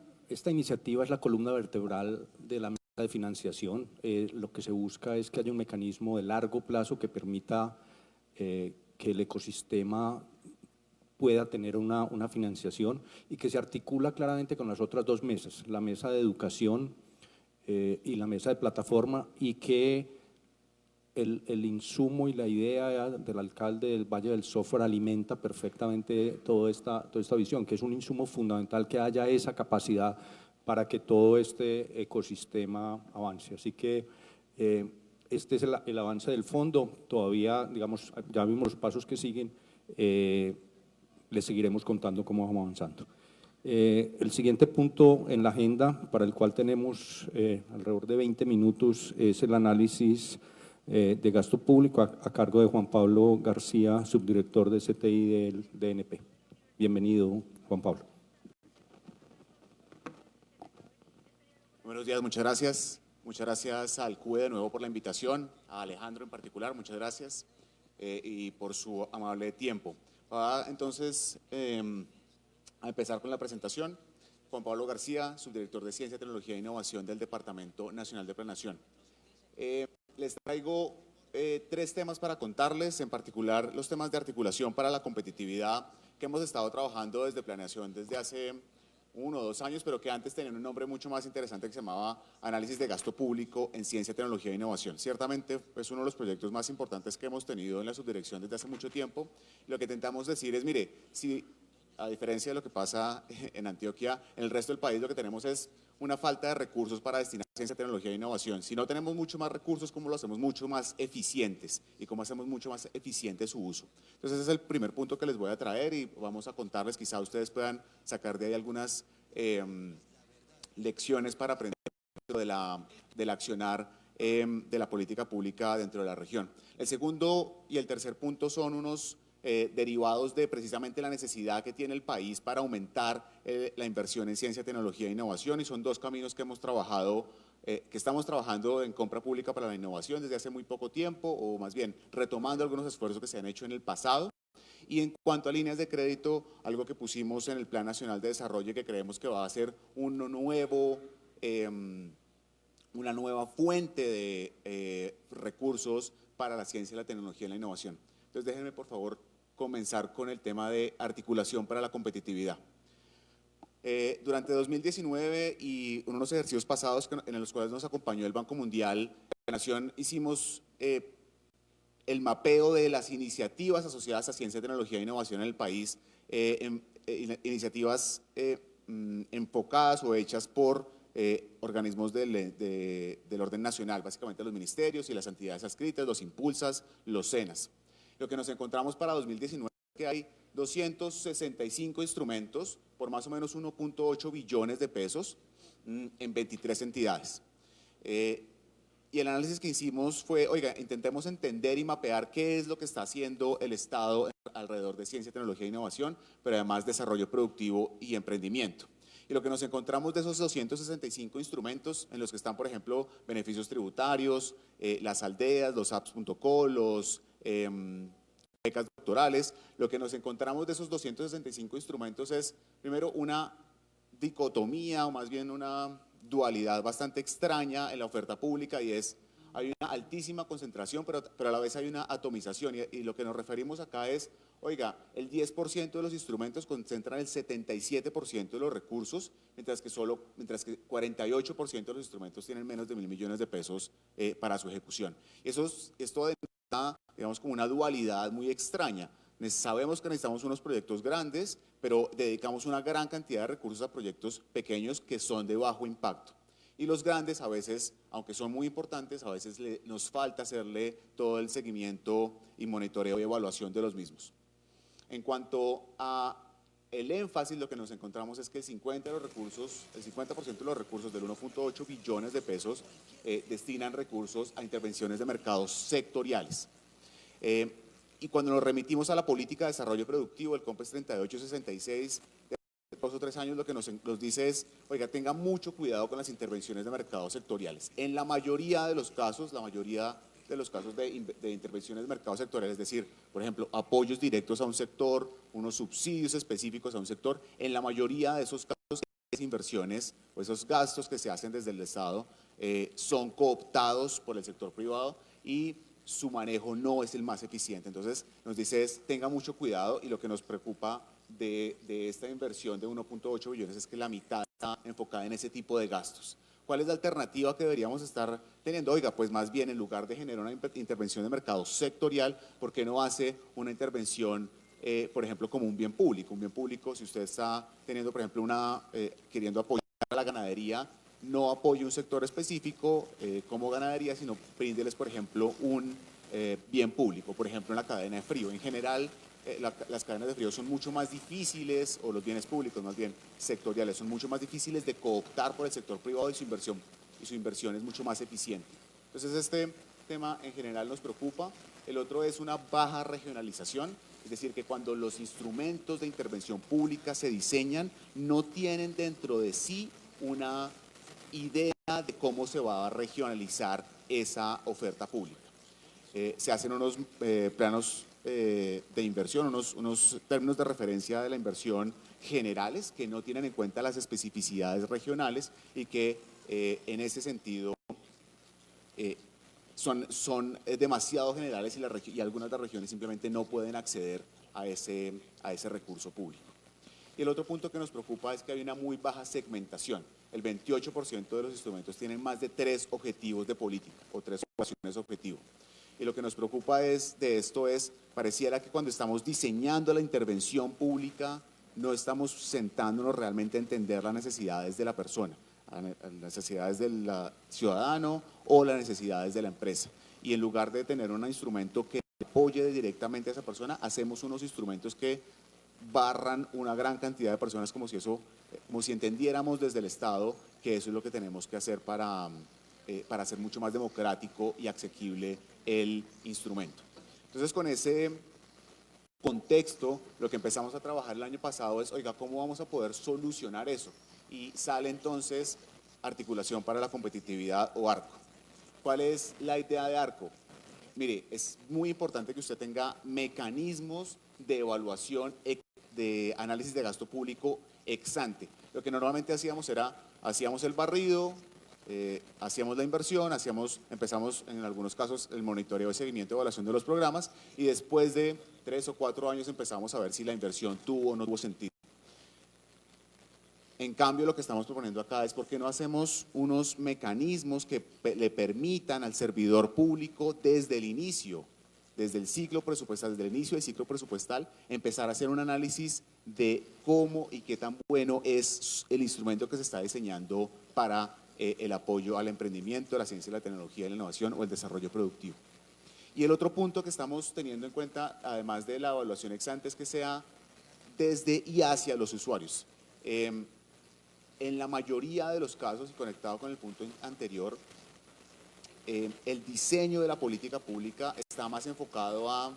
iniciativa es la columna vertebral de la mesa de financiación. Lo que se busca es que haya un mecanismo de largo plazo que permita que el ecosistema pueda tener una financiación, y que se articula claramente con las otras 2 mesas, la mesa de educación y la mesa de plataforma, y que el insumo y la idea del alcalde del Valle del Software alimenta perfectamente toda esta visión, que es un insumo fundamental, que haya esa capacidad para que todo este ecosistema avance. Así que este es el avance del fondo. Todavía, digamos, ya vimos los pasos que siguen, les seguiremos contando cómo vamos avanzando. El siguiente punto en la agenda, para el cual tenemos alrededor de 20 minutos, es el análisis de gasto público a cargo de Juan Pablo García, subdirector de CTI del DNP. Bienvenido, Juan Pablo. Buenos días, muchas gracias. Muchas gracias al CUE de nuevo por la invitación, a Alejandro en particular, muchas gracias, y por su amable tiempo. Entonces, a empezar con la presentación. Juan Pablo García, subdirector de Ciencia, Tecnología e Innovación del Departamento Nacional de Planeación. Les traigo tres temas para contarles, en particular los temas de articulación para la competitividad que hemos estado trabajando desde planeación desde hace 1 o 2 años, pero que antes tenían un nombre mucho más interesante que se llamaba Análisis de Gasto Público en Ciencia, Tecnología e Innovación. Ciertamente es uno de los proyectos más importantes que hemos tenido en la subdirección desde hace mucho tiempo. Lo que intentamos decir es, mire, si a diferencia de lo que pasa en Antioquia, en el resto del país lo que tenemos es una falta de recursos para destinar a ciencia, tecnología e innovación. Si no tenemos mucho más recursos, ¿cómo lo hacemos mucho más eficientes? ¿Y cómo hacemos mucho más eficiente su uso? Entonces ese es el primer punto que les voy a traer y vamos a contarles, quizá ustedes puedan sacar de ahí algunas lecciones para aprender del accionar de la política pública dentro de la región. El segundo y el tercer punto son unos derivados de precisamente la necesidad que tiene el país para aumentar la inversión en ciencia, tecnología e innovación, y son 2 caminos que hemos trabajado, que estamos trabajando en compra pública para la innovación desde hace muy poco tiempo, o más bien retomando algunos esfuerzos que se han hecho en el pasado. Y en cuanto a líneas de crédito, algo que pusimos en el Plan Nacional de Desarrollo y que creemos que va a ser una nueva fuente de recursos para la ciencia, la tecnología y la innovación. Entonces déjenme por favor comenzar con el tema de articulación para la competitividad. Durante 2019 y unos ejercicios pasados en los cuales nos acompañó el Banco Mundial, la Nación hicimos el mapeo de las iniciativas asociadas a ciencia, tecnología e innovación en el país, iniciativas enfocadas o hechas por organismos del orden nacional, básicamente los ministerios y las entidades adscritas, los impulsas, los SENAS. Lo que nos encontramos para 2019 es que hay 265 instrumentos por más o menos 1.8 billones de pesos en 23 entidades. Y el análisis que hicimos fue, oiga, intentemos entender y mapear qué es lo que está haciendo el Estado alrededor de ciencia, tecnología e innovación, pero además desarrollo productivo y emprendimiento. Y lo que nos encontramos de esos 265 instrumentos, en los que están, por ejemplo, beneficios tributarios, las aldeas, los apps.co, los becas doctorales, lo que nos encontramos de esos 265 instrumentos es, primero, una dicotomía o más bien una dualidad bastante extraña en la oferta pública, y es, hay una altísima concentración, pero a la vez hay una atomización, y lo que nos referimos acá es, oiga, el 10% de los instrumentos concentran el 77% de los recursos, mientras que 48% de los instrumentos tienen menos de 1.000 millones de pesos para su ejecución. Esto denota, digamos, como una dualidad muy extraña. Sabemos que necesitamos unos proyectos grandes, pero dedicamos una gran cantidad de recursos a proyectos pequeños que son de bajo impacto. Y los grandes a veces, aunque son muy importantes, a veces nos falta hacerle todo el seguimiento y monitoreo y evaluación de los mismos. En cuanto a el énfasis, lo que nos encontramos es que el 50% de los recursos del 1.8 billones de pesos destinan recursos a intervenciones de mercados sectoriales. Y cuando nos remitimos a la política de desarrollo productivo, el COMPES 3866, de 2 o 3 años, lo que nos dice es, oiga, tenga mucho cuidado con las intervenciones de mercados sectoriales. En la mayoría de los casos, de intervenciones de mercados sectoriales, es decir, por ejemplo, apoyos directos a un sector, unos subsidios específicos a un sector, en la mayoría de esos casos, esas inversiones o esos gastos que se hacen desde el Estado son cooptados por el sector privado y su manejo no es el más eficiente. Entonces nos dice tenga mucho cuidado, y lo que nos preocupa de esta inversión de 1.8 billones es que la mitad está enfocada en ese tipo de gastos. ¿Cuál es la alternativa que deberíamos estar teniendo? Oiga, pues más bien en lugar de generar una intervención de mercado sectorial, ¿por qué no hace una intervención, por ejemplo, como un bien público? Un bien público, si usted está teniendo, por ejemplo, queriendo apoyar a la ganadería, no apoye un sector específico como ganadería, sino bríndeles, por ejemplo, un bien público, por ejemplo, en la cadena de frío. En general, las cadenas de frío son mucho más difíciles, o los bienes públicos más bien sectoriales, son mucho más difíciles de cooptar por el sector privado, y su inversión es mucho más eficiente. Entonces este tema en general nos preocupa. El otro es una baja regionalización, es decir, que cuando los instrumentos de intervención pública se diseñan, no tienen dentro de sí una idea de cómo se va a regionalizar esa oferta pública. Se hacen unos planos de inversión, unos términos de referencia de la inversión generales que no tienen en cuenta las especificidades regionales, y que en ese sentido son demasiado generales y algunas de las regiones simplemente no pueden acceder a ese recurso público. Y el otro punto que nos preocupa es que hay una muy baja segmentación. El 28% de los instrumentos tienen más de 3 objetivos de política o 3 ocupaciones objetivo. Y lo que nos preocupa pareciera que cuando estamos diseñando la intervención pública, no estamos sentándonos realmente a entender las necesidades de la persona, las necesidades del ciudadano o las necesidades de la empresa. Y en lugar de tener un instrumento que apoye directamente a esa persona, hacemos unos instrumentos que barran una gran cantidad de personas como si entendiéramos desde el Estado que eso es lo que tenemos que hacer para hacer mucho más democrático y asequible el instrumento. Entonces, con ese contexto, lo que empezamos a trabajar el año pasado es, oiga, ¿cómo vamos a poder solucionar eso? Y sale entonces Articulación para la Competitividad o ARCO. ¿Cuál es la idea de ARCO? Mire, es muy importante que usted tenga mecanismos de evaluación de análisis de gasto público ex ante. Lo que normalmente hacíamos hacíamos el barrido, hacíamos la inversión, empezamos en algunos casos el monitoreo y seguimiento de evaluación de los programas y después de 3 o 4 años empezamos a ver si la inversión tuvo o no tuvo sentido. En cambio, lo que estamos proponiendo acá es por qué no hacemos unos mecanismos que le permitan al servidor público desde el inicio, desde el ciclo presupuestal, desde el inicio del ciclo presupuestal, empezar a hacer un análisis de cómo y qué tan bueno es el instrumento que se está diseñando para el apoyo al emprendimiento, la ciencia, la tecnología, la innovación o el desarrollo productivo. Y el otro punto que estamos teniendo en cuenta, además de la evaluación ex ante, es que sea desde y hacia los usuarios. En la mayoría de los casos, y conectado con el punto anterior, el diseño de la política pública está más enfocado a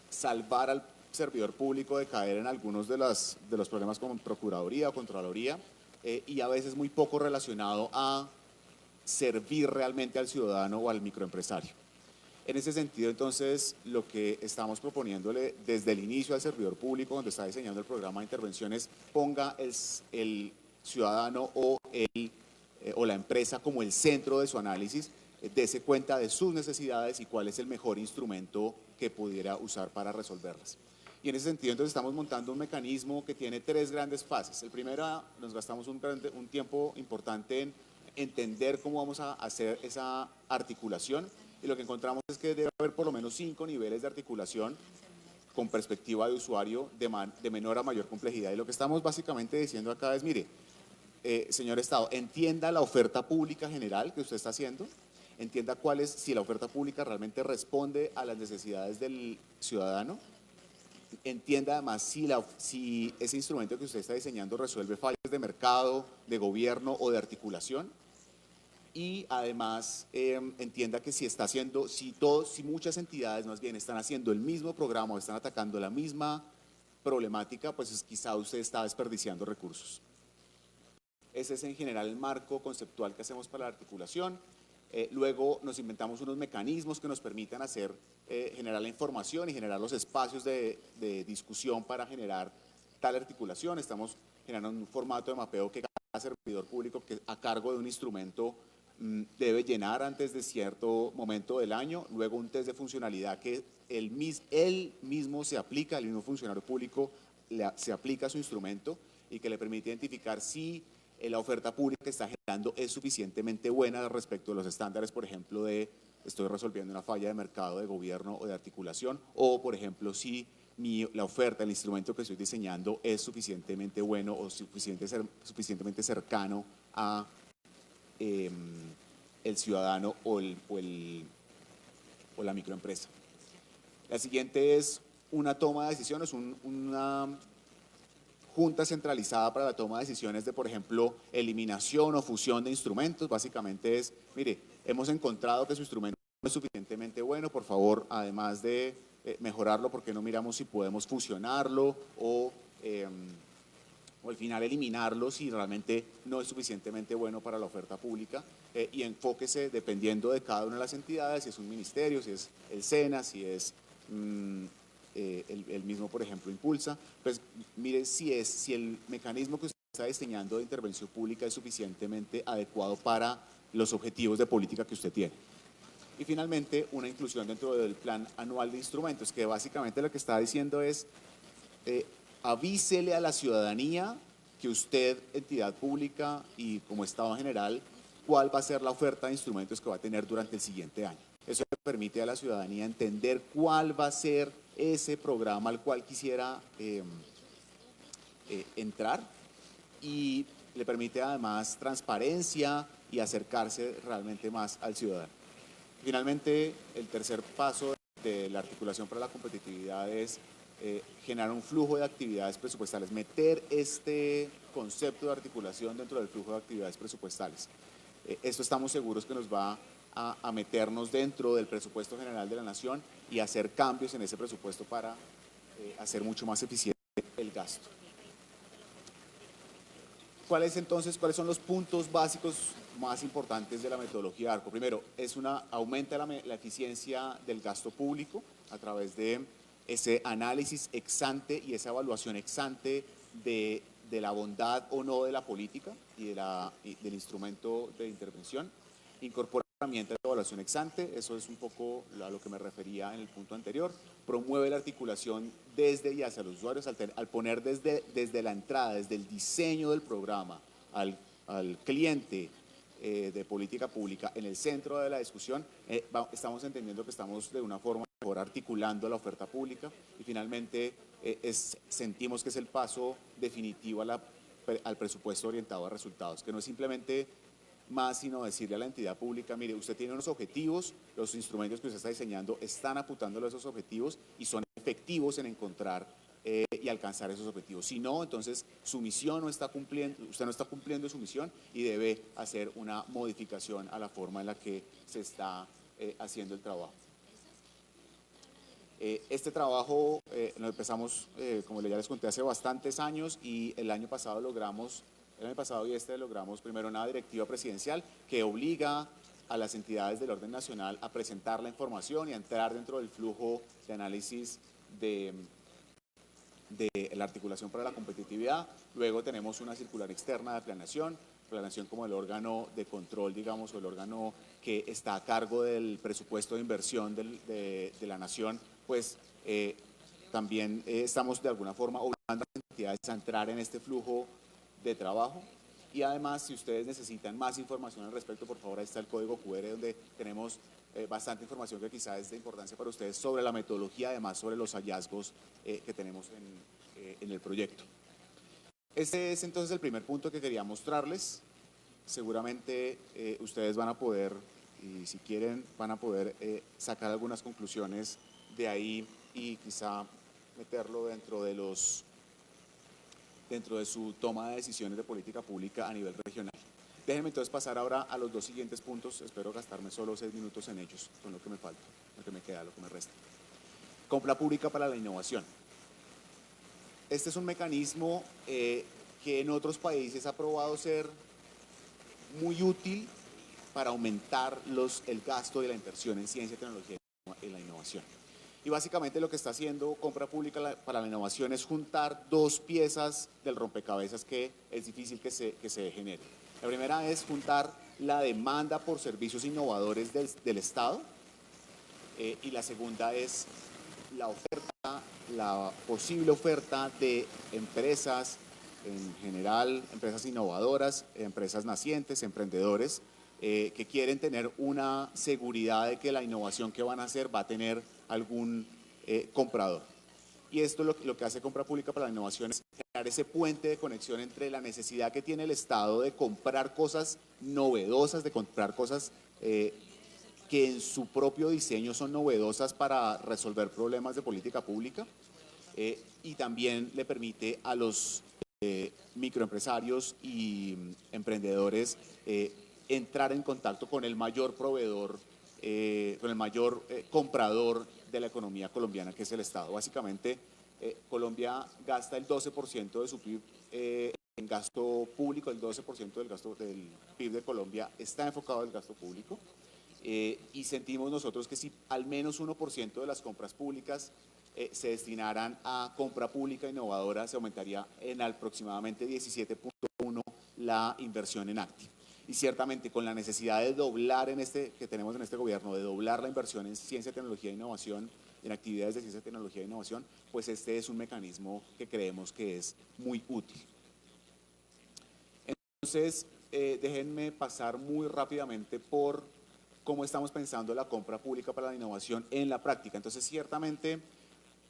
salvar al servidor público de caer en algunos de los problemas como Procuraduría o Contraloría y a veces muy poco relacionado a servir realmente al ciudadano o al microempresario. En ese sentido, entonces, lo que estamos proponiéndole desde el inicio al servidor público, cuando está diseñando el programa de intervenciones, ponga el ciudadano o la empresa como el centro de su análisis, dése cuenta de sus necesidades y cuál es el mejor instrumento que pudiera usar para resolverlas. Y en ese sentido, entonces, estamos montando un mecanismo que tiene 3 grandes fases. El primero, nos gastamos un tiempo importante en entender cómo vamos a hacer esa articulación y lo que encontramos es que debe haber por lo menos 5 niveles de articulación con perspectiva de usuario de menor a mayor complejidad. Y lo que estamos básicamente diciendo acá es, mire, señor Estado, entienda la oferta pública general que usted está haciendo, entienda si la oferta pública realmente responde a las necesidades del ciudadano, entienda además si ese instrumento que usted está diseñando resuelve fallas de mercado, de gobierno o de articulación, y además entienda que si muchas entidades más bien están haciendo el mismo programa o están atacando la misma problemática, pues quizá usted está desperdiciando recursos. Ese es en general el marco conceptual que hacemos para la articulación. Luego nos inventamos unos mecanismos que nos permitan generar la información y generar los espacios de discusión para generar tal articulación. Estamos generando un formato de mapeo que cada servidor público que a cargo de un instrumento debe llenar antes de cierto momento del año, luego un test de funcionalidad que él mismo se aplica, el mismo funcionario público se aplica a su instrumento y que le permite identificar si la oferta pública que está generando es suficientemente buena respecto a los estándares, por ejemplo, de estoy resolviendo una falla de mercado, de gobierno o de articulación, o por ejemplo, si la oferta, el instrumento que estoy diseñando es suficientemente bueno o suficientemente cercano a el ciudadano o la microempresa. La siguiente es una toma de decisiones, una junta centralizada para la toma de decisiones de, por ejemplo, eliminación o fusión de instrumentos. Básicamente es, mire, hemos encontrado que su instrumento no es suficientemente bueno, por favor, además de mejorarlo, ¿por qué no miramos si podemos fusionarlo o al final eliminarlo si realmente no es suficientemente bueno para la oferta pública? Y enfóquese dependiendo de cada una de las entidades, si es un ministerio, si es el SENA, si es el mismo, por ejemplo, Impulsa, pues mire si el mecanismo que usted está diseñando de intervención pública es suficientemente adecuado para los objetivos de política que usted tiene. Y finalmente, una inclusión dentro del plan anual de instrumentos, que básicamente lo que está diciendo es, avísele a la ciudadanía que usted, entidad pública y como Estado en general, cuál va a ser la oferta de instrumentos que va a tener durante el siguiente año. Eso le permite a la ciudadanía entender cuál va a ser ese programa al cual quisiera entrar, y le permite además transparencia y acercarse realmente más al ciudadano. Finalmente, el tercer paso de la articulación para la competitividad es generar un flujo de actividades presupuestales, meter este concepto de articulación dentro del flujo de actividades presupuestales. Esto estamos seguros que nos va a meternos dentro del presupuesto general de la Nación y hacer cambios en ese presupuesto para hacer mucho más eficiente el gasto. ¿Cuáles son los puntos básicos más importantes de la metodología ARCO? Primero, aumenta la eficiencia del gasto público a través de ese análisis ex ante y esa evaluación ex ante de la bondad o no de la política y del instrumento de intervención. Incorpora herramientas de evaluación ex ante, eso es un poco a lo que me refería en el punto anterior. Promueve la articulación desde y hacia los usuarios al poner desde la entrada, desde el diseño del programa al cliente de política pública en el centro de la discusión. Estamos entendiendo que estamos de una forma mejor articulando la oferta pública y finalmente sentimos que es el paso definitivo al presupuesto orientado a resultados, que no es simplemente más sino decirle a la entidad pública, mire, usted tiene unos objetivos, los instrumentos que usted está diseñando están apuntándole a esos objetivos y son efectivos en encontrar y alcanzar esos objetivos. Si no, entonces su misión no está cumpliendo, usted no está cumpliendo su misión y debe hacer una modificación a la forma en la que se está haciendo el trabajo. Este trabajo lo empezamos, como ya les conté, hace bastantes años y el año pasado logramos primero una directiva presidencial que obliga a las entidades del orden nacional a presentar la información y a entrar dentro del flujo de análisis de la articulación para la competitividad. Luego tenemos una circular externa de planeación como el órgano de control, digamos, o el órgano que está a cargo del presupuesto de inversión de la Nación, pues también estamos de alguna forma obligando a las entidades a entrar en este flujo de trabajo. Y además, si ustedes necesitan más información al respecto, por favor, ahí está el código QR donde tenemos bastante información que quizás es de importancia para ustedes sobre la metodología, además sobre los hallazgos que tenemos en el proyecto. Este es entonces el primer punto que quería mostrarles. Seguramente ustedes van a poder, y si quieren, van a poder sacar algunas conclusiones de ahí y quizá meterlo dentro de su toma de decisiones de política pública a nivel regional. Déjenme entonces pasar ahora a los dos siguientes puntos. Espero gastarme solo 6 minutos en ellos, con lo que me falta, lo que me queda, lo que me resta. Compra pública para la innovación. Este es un mecanismo que en otros países ha probado ser muy útil para aumentar el gasto de la inversión en ciencia, tecnología y la innovación. Y básicamente lo que está haciendo Compra Pública para la Innovación es juntar dos piezas del rompecabezas que es difícil que se genere. La primera es juntar la demanda por servicios innovadores del Estado y la segunda es la posible oferta de empresas, en general, empresas innovadoras, empresas nacientes, emprendedores, que quieren tener una seguridad de que la innovación que van a hacer va a tener algún comprador. Y esto lo que hace Compra Pública para la Innovación es crear ese puente de conexión entre la necesidad que tiene el Estado de comprar cosas novedosas, de comprar cosas que en su propio diseño son novedosas para resolver problemas de política pública, y también le permite a los microempresarios y emprendedores entrar en contacto con el mayor proveedor, con el mayor comprador de la economía colombiana, que es el Estado. Básicamente, Colombia gasta el 12% de su PIB en gasto público, el 12% del PIB de Colombia está enfocado en el gasto público, y sentimos nosotros que si al menos 1% de las compras públicas se destinaran a compra pública innovadora, se aumentaría en aproximadamente 17.1 la inversión en ACTI. Y ciertamente con la necesidad de doblar que tenemos en este gobierno, de doblar la inversión en ciencia, tecnología e innovación, en actividades de ciencia, tecnología e innovación, pues este es un mecanismo que creemos que es muy útil. Entonces, déjenme pasar muy rápidamente por cómo estamos pensando la compra pública para la innovación en la práctica. Entonces, ciertamente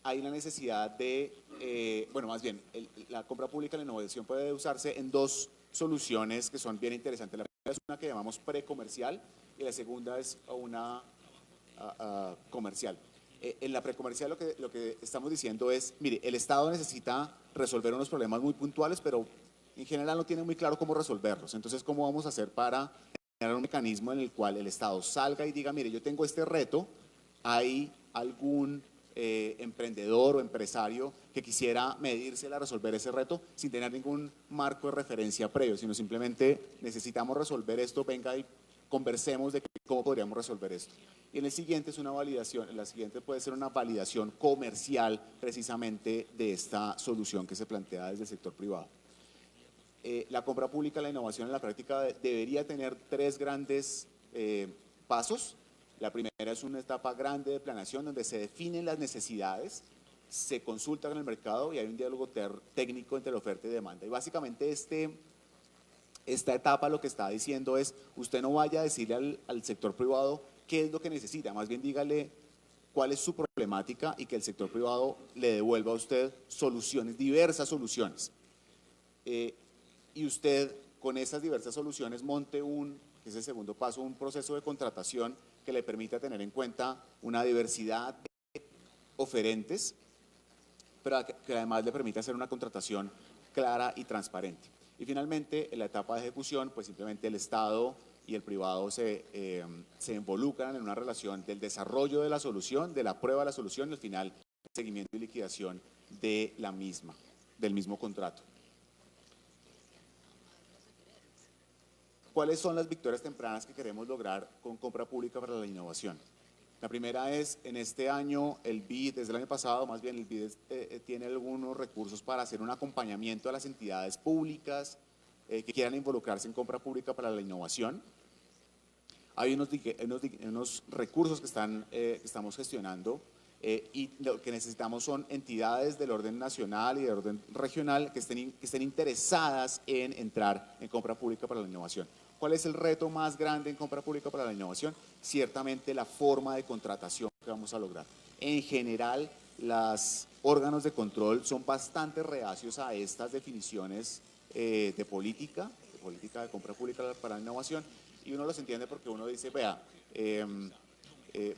hay la necesidad de, más bien, la compra pública en la innovación puede usarse en dos soluciones que son bien interesantes. La primera es una que llamamos precomercial y la segunda es una comercial. En la precomercial lo que estamos diciendo es, mire, el Estado necesita resolver unos problemas muy puntuales, pero en general no tiene muy claro cómo resolverlos. Entonces, ¿cómo vamos a hacer para generar un mecanismo en el cual el Estado salga y diga, mire, yo tengo este reto, hay algún emprendedor o empresario que quisiera medírsela a resolver ese reto sin tener ningún marco de referencia previo, sino simplemente necesitamos resolver esto, venga y conversemos de cómo podríamos resolver esto. Y en el siguiente es una validación, la siguiente puede ser una validación comercial precisamente de esta solución que se plantea desde el sector privado. La compra pública, la innovación en la práctica debería tener tres grandes pasos. La primera es una etapa grande de planeación donde se definen las necesidades, se consulta con el mercado y hay un diálogo técnico entre la oferta y demanda. Y básicamente esta etapa lo que está diciendo es, usted no vaya a decirle al sector privado qué es lo que necesita, más bien dígale cuál es su problemática y que el sector privado le devuelva a usted soluciones, diversas soluciones. Y usted con esas diversas soluciones monte que es el segundo paso, un proceso de contratación que le permita tener en cuenta una diversidad de oferentes, pero que además le permita hacer una contratación clara y transparente. Y finalmente, en la etapa de ejecución, pues simplemente el Estado y el privado se involucran en una relación del desarrollo de la solución, de la prueba de la solución y al final el seguimiento y liquidación de la misma, del mismo contrato. ¿Cuáles son las victorias tempranas que queremos lograr con compra pública para la innovación? La primera es, en este año, el BID, desde el año pasado, más bien el BID tiene algunos recursos para hacer un acompañamiento a las entidades públicas que quieran involucrarse en compra pública para la innovación. Hay unos recursos que estamos gestionando y lo que necesitamos son entidades del orden nacional y del orden regional que estén interesadas en entrar en compra pública para la innovación. ¿Cuál es el reto más grande en compra pública para la innovación? Ciertamente la forma de contratación que vamos a lograr. En general, los órganos de control son bastante reacios a estas definiciones de política de compra pública para la innovación, y uno los entiende porque uno dice, vea,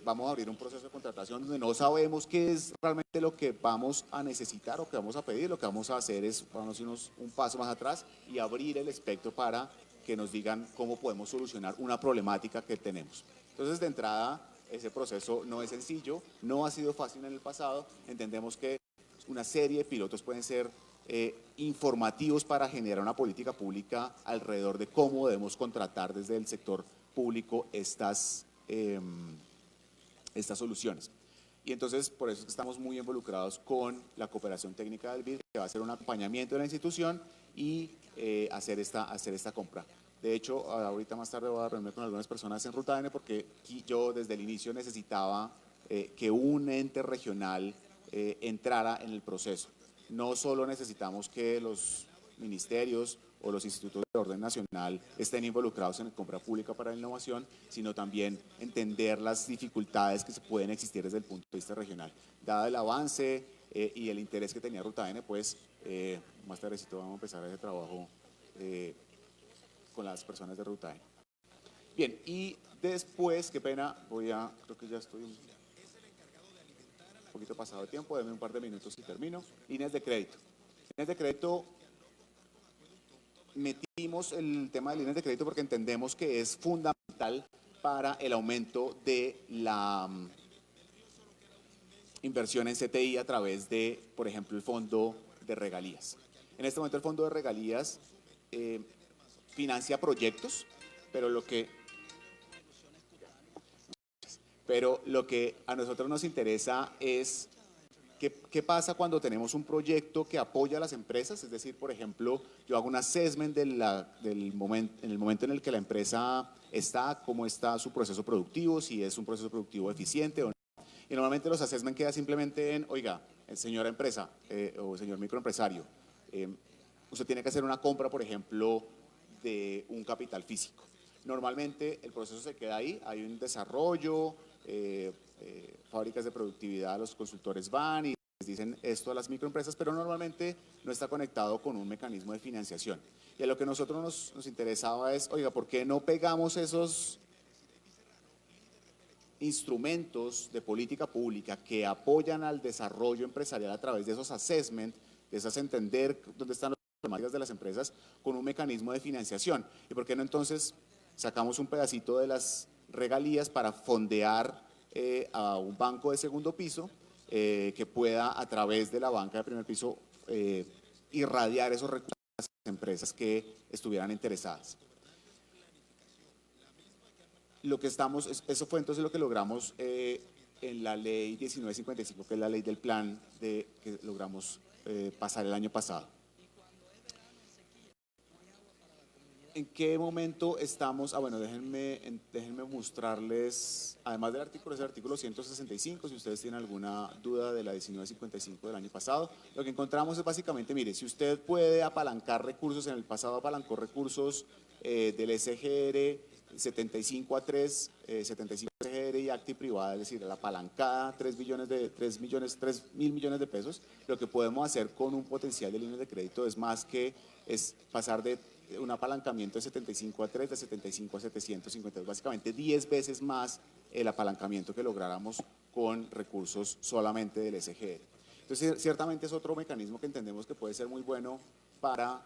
vamos a abrir un proceso de contratación donde no sabemos qué es realmente lo que vamos a necesitar o que vamos a pedir. Lo que vamos a hacer es vamos a irnos un paso más atrás y abrir el espectro para que nos digan cómo podemos solucionar una problemática que tenemos. Entonces, de entrada, ese proceso no es sencillo, no ha sido fácil en el pasado. Entendemos que una serie de pilotos pueden ser informativos para generar una política pública alrededor de cómo debemos contratar desde el sector público estas soluciones. Y entonces, por eso es que estamos muy involucrados con la cooperación técnica del BID, que va a hacer un acompañamiento de la institución y hacer esta compra. De hecho, ahorita más tarde voy a reunirme con algunas personas en Ruta N porque yo desde el inicio necesitaba que un ente regional entrara en el proceso. No solo necesitamos que los ministerios o los institutos de orden nacional estén involucrados en la compra pública para la innovación, sino también entender las dificultades que se pueden existir desde el punto de vista regional. Dado el avance y el interés que tenía Ruta N, pues más tardecito vamos a empezar ese trabajo con las personas de Ruta N. Bien, y después, qué pena, creo que ya estoy un poquito pasado de tiempo, denme un par de minutos y termino. Líneas de crédito. Líneas de crédito, metimos el tema de líneas de crédito porque entendemos que es fundamental para el aumento de la inversión en CTI a través de, por ejemplo, el fondo de regalías. En este momento el fondo de regalías financia proyectos, pero lo que a nosotros nos interesa es ¿Qué pasa cuando tenemos un proyecto que apoya a las empresas? Es decir, por ejemplo, yo hago un assessment en el momento en el que la empresa está, cómo está su proceso productivo, si es un proceso productivo eficiente o no. Y normalmente los assessment queda simplemente en, oiga, señora empresa o señor microempresario, usted tiene que hacer una compra, por ejemplo, de un capital físico. Normalmente el proceso se queda ahí, hay un desarrollo, fábricas de productividad, los consultores van y les dicen esto a las microempresas, pero normalmente no está conectado con un mecanismo de financiación. Y a lo que nosotros nos interesaba es, oiga, ¿por qué no pegamos esos instrumentos de política pública que apoyan al desarrollo empresarial a través de esos assessment, de esas entender dónde están las problemáticas de las empresas con un mecanismo de financiación? ¿Y por qué no entonces sacamos un pedacito de las regalías para fondear a un banco de segundo piso que pueda a través de la banca de primer piso irradiar esos recursos a las empresas que estuvieran interesadas? Eso fue entonces lo que logramos en la ley 1955, que es la ley del plan que logramos pasar el año pasado. ¿En qué momento estamos? Bueno, déjenme mostrarles, además del artículo, es el artículo 165, si ustedes tienen alguna duda de la 1955 del año pasado. Lo que encontramos es básicamente, mire, si usted puede apalancar recursos, en el pasado apalancó recursos del SGR 75 SGR y Acti privada, es decir, la apalancada 3 mil millones de pesos, lo que podemos hacer con un potencial de líneas de crédito es pasar de un apalancamiento de 75 de 75 a 750, básicamente 10 veces más el apalancamiento que lográramos con recursos solamente del SGR. Entonces, ciertamente es otro mecanismo que entendemos que puede ser muy bueno para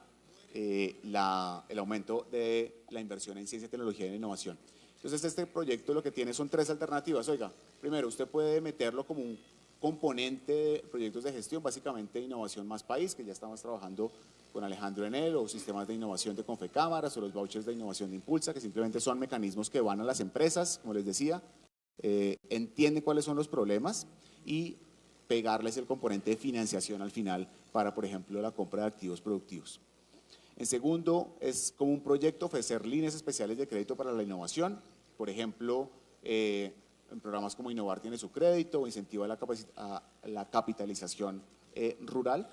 el aumento de la inversión en ciencia, tecnología e innovación. Entonces, este proyecto lo que tiene son 3 alternativas. Oiga, primero, usted puede meterlo como un componente de proyectos de gestión, básicamente Innovación Más País, que ya estamos trabajando con Alejandro en él, o sistemas de innovación de Confecámaras, o los vouchers de innovación de Impulsa, que simplemente son mecanismos que van a las empresas, como les decía, entienden cuáles son los problemas y pegarles el componente de financiación al final para, por ejemplo, la compra de activos productivos. En segundo, es como un proyecto ofrecer líneas especiales de crédito para la innovación, por ejemplo, en programas como Innovar tiene su crédito o incentiva la capitalización rural,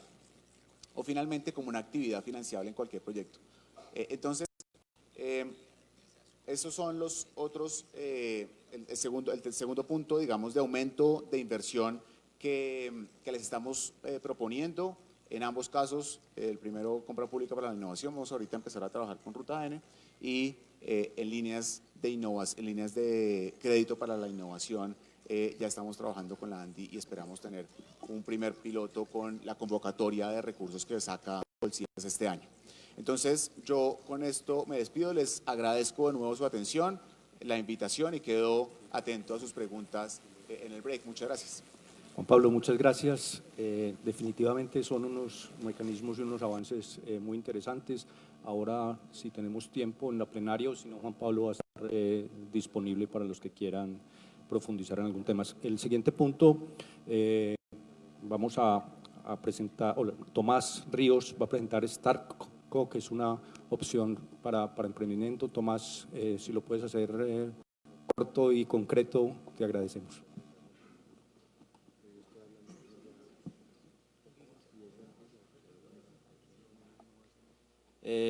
o finalmente como una actividad financiable en cualquier proyecto. Entonces, esos son los otros, el segundo punto, digamos, de aumento de inversión que les estamos proponiendo. En ambos casos, el primero, compra pública para la innovación, vamos ahorita a empezar a trabajar con Ruta N, y en líneas de crédito para la innovación, ya estamos trabajando con la ANDI y esperamos tener un primer piloto con la convocatoria de recursos que saca Colcidas este año. Entonces, yo con esto me despido, les agradezco de nuevo su atención, la invitación, y quedo atento a sus preguntas en el break. Muchas gracias. Juan Pablo, muchas gracias. Definitivamente son unos mecanismos y unos avances muy interesantes. Ahora, si tenemos tiempo en la plenaria, o si no, Juan Pablo va a estar disponible para los que quieran profundizar en algún tema. El siguiente punto, vamos a presentar, Tomás Ríos va a presentar Startco, que es una opción para emprendimiento. Tomás, si lo puedes hacer corto y concreto, te agradecemos.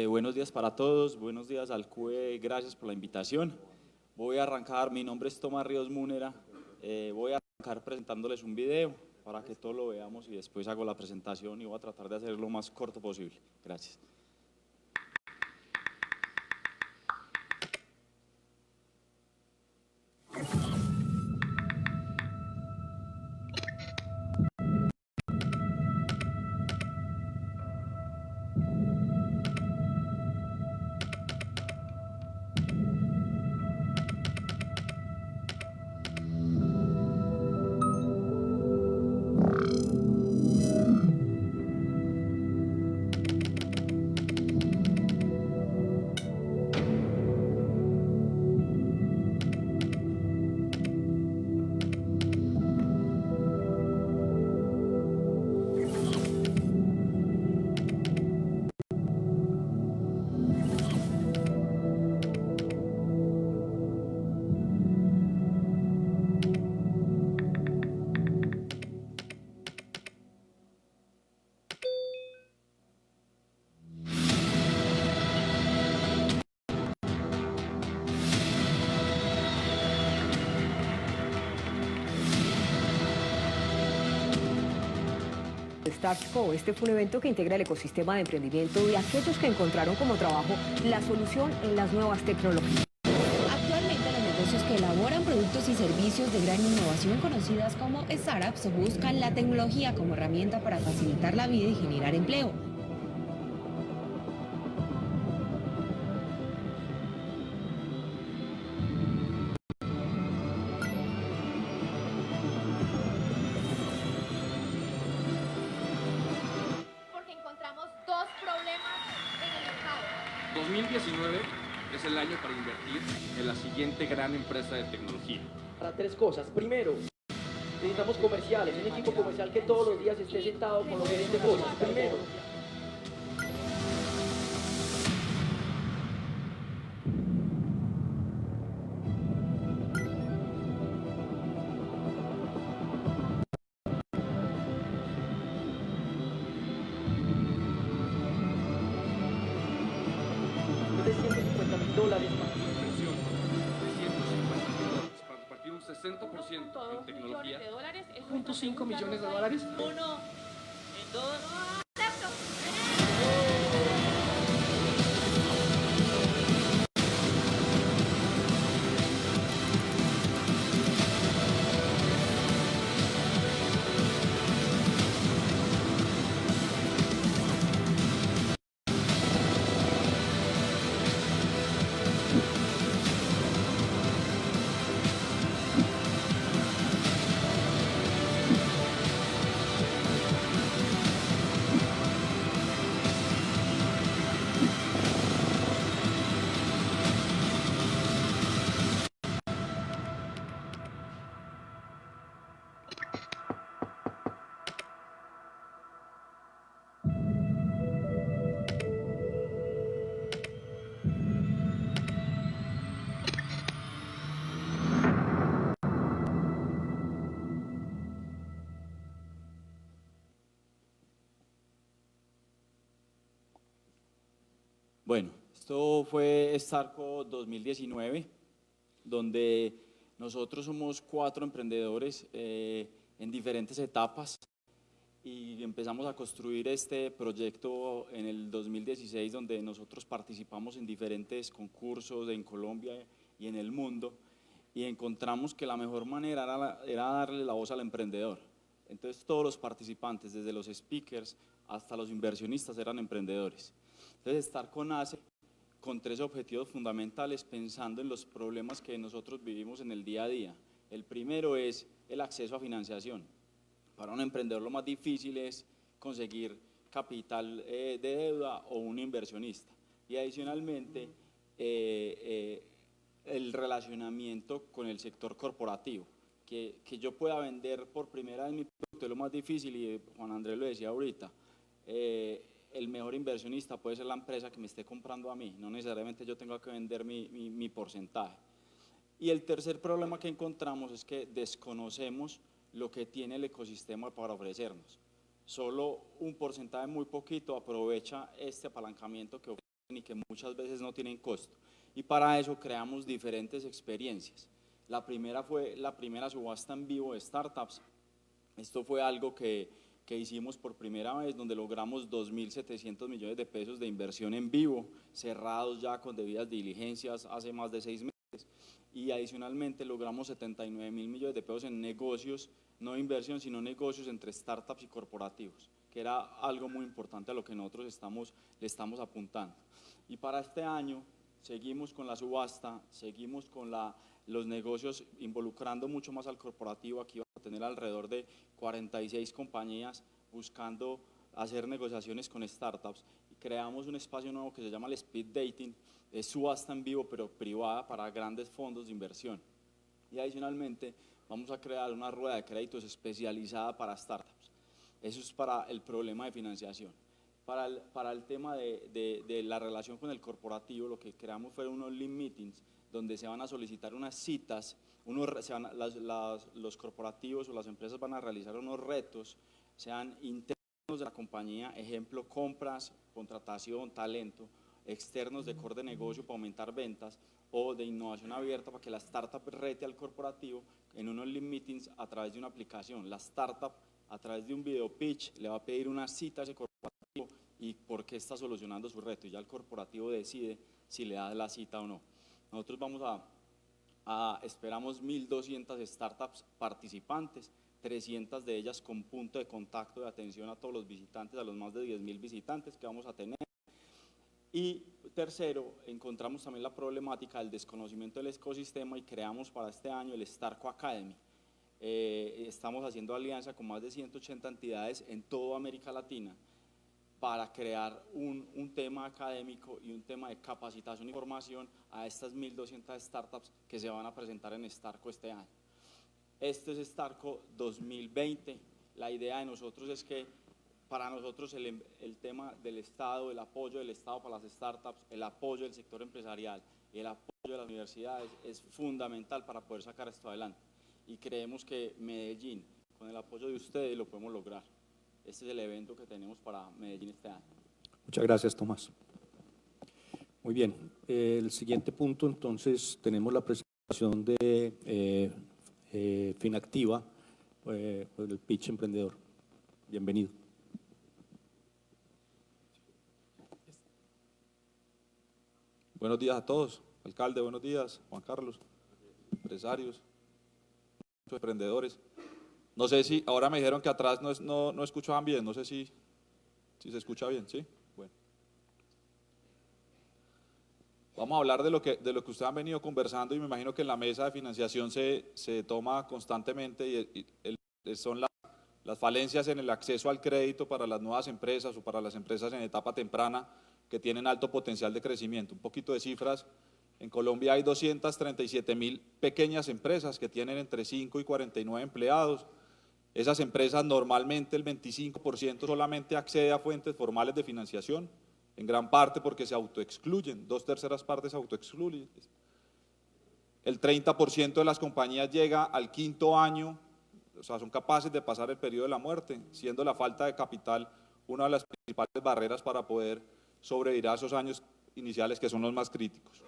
Buenos días para todos, buenos días al CUE, gracias por la invitación. Voy a arrancar, mi nombre es Tomás Ríos Múnera, voy a arrancar presentándoles un video para que todos lo veamos y después hago la presentación y voy a tratar de hacerlo lo más corto posible. Gracias. StartCo. Este fue un evento que integra el ecosistema de emprendimiento de aquellos que encontraron como trabajo la solución en las nuevas tecnologías. Actualmente los negocios que elaboran productos y servicios de gran innovación conocidas como startups buscan la tecnología como herramienta para facilitar la vida y generar empleo. Porque encontramos dos problemas en el mercado. 2019 es el año para invertir en la siguiente gran empresa de tecnología. Para tres cosas. Primero, necesitamos comerciales, un equipo comercial que todos los días esté sentado con los gerentes de cosas. Primero. De $150.000 más. Inversión de $150.000 para repartir un 60% en tecnología. $1.5 millones de dólares. Uno, en dos. Bueno, esto fue StartCo 2019, donde nosotros somos 4 emprendedores en diferentes etapas y empezamos a construir este proyecto en el 2016, donde nosotros participamos en diferentes concursos en Colombia y en el mundo, y encontramos que la mejor manera era darle la voz al emprendedor. Entonces todos los participantes, desde los speakers hasta los inversionistas, eran emprendedores. Entonces StartCo nace con 3 objetivos fundamentales, pensando en los problemas que nosotros vivimos en el día a día. El primero es el acceso a financiación. Para un emprendedor lo más difícil es conseguir capital de deuda o un inversionista. Y adicionalmente, el relacionamiento con el sector corporativo. Que yo pueda vender por primera vez mi producto es lo más difícil, y Juan Andrés lo decía ahorita. El mejor inversionista puede ser la empresa que me esté comprando a mí, no necesariamente yo tengo que vender mi porcentaje. Y el tercer problema que encontramos es que desconocemos lo que tiene el ecosistema para ofrecernos. Solo un porcentaje muy poquito aprovecha este apalancamiento que ofrecen y que muchas veces no tienen costo. Y para eso creamos diferentes experiencias. La primera fue la primera subasta en vivo de startups. Esto fue algo que hicimos por primera vez, donde logramos 2.700 millones de pesos de inversión en vivo, cerrados ya con debidas diligencias hace más de 6 meses, y adicionalmente logramos 79.000 millones de pesos en negocios, no inversión, sino negocios entre startups y corporativos, que era algo muy importante a lo que nosotros le estamos apuntando. Y para este año seguimos con la subasta, seguimos con los negocios involucrando mucho más al corporativo. Aquí vamos a tener alrededor de 46 compañías buscando hacer negociaciones con startups, y creamos un espacio nuevo que se llama el Speed Dating. Es subasta en vivo pero privada para grandes fondos de inversión. Y adicionalmente vamos a crear una rueda de créditos especializada para startups. Eso es para el problema de financiación. Para el tema de la relación con el corporativo, lo que creamos fueron unos Lean Meetings, donde se van a solicitar unas citas, los corporativos o las empresas van a realizar unos retos, sean internos de la compañía, ejemplo, compras, contratación, talento, externos de core de negocio para aumentar ventas, o de innovación abierta para que la startup rete al corporativo en unos Lean Meetings a través de una aplicación. La startup a través de un video pitch, le va a pedir una cita a ese corporativo y por qué está solucionando su reto. Y ya el corporativo decide si le da la cita o no. Nosotros vamos esperamos 1.200 startups participantes, 300 de ellas con punto de contacto de atención a todos los visitantes, a los más de 10.000 visitantes que vamos a tener. Y tercero, encontramos también la problemática del desconocimiento del ecosistema y creamos para este año el Starco Academy. Estamos haciendo alianza con más de 180 entidades en toda América Latina para crear un tema académico y un tema de capacitación y formación a estas 1.200 startups que se van a presentar en Starco este año. Este es Starco 2020. La idea de nosotros es que para nosotros el tema del Estado, el apoyo del Estado para las startups, el apoyo del sector empresarial y el apoyo de las universidades es fundamental para poder sacar esto adelante. Y creemos que Medellín, con el apoyo de ustedes, lo podemos lograr. Este es el evento que tenemos para Medellín este año. Muchas gracias, Tomás. Muy bien, el siguiente punto, entonces, tenemos la presentación de Finactiva, el pitch emprendedor. Bienvenido. Buenos días a todos. Alcalde, buenos días. Juan Carlos, empresarios, emprendedores. No sé si, ahora me dijeron que atrás no escuchaban bien, no sé si se escucha bien, ¿sí? Bueno. Vamos a hablar de lo que ustedes han venido conversando y me imagino que en la mesa de financiación se toma constantemente y son las falencias en el acceso al crédito para las nuevas empresas o para las empresas en etapa temprana que tienen alto potencial de crecimiento. Un poquito de cifras, en Colombia hay 237.000 pequeñas empresas que tienen entre 5 y 49 empleados. Esas empresas normalmente el 25% solamente accede a fuentes formales de financiación, en gran parte porque se autoexcluyen, 2/3 partes se autoexcluyen. El 30% de las compañías llega al 5.º año, o sea, son capaces de pasar el periodo de la muerte, siendo la falta de capital una de las principales barreras para poder sobrevivir a esos años iniciales que son los más críticos.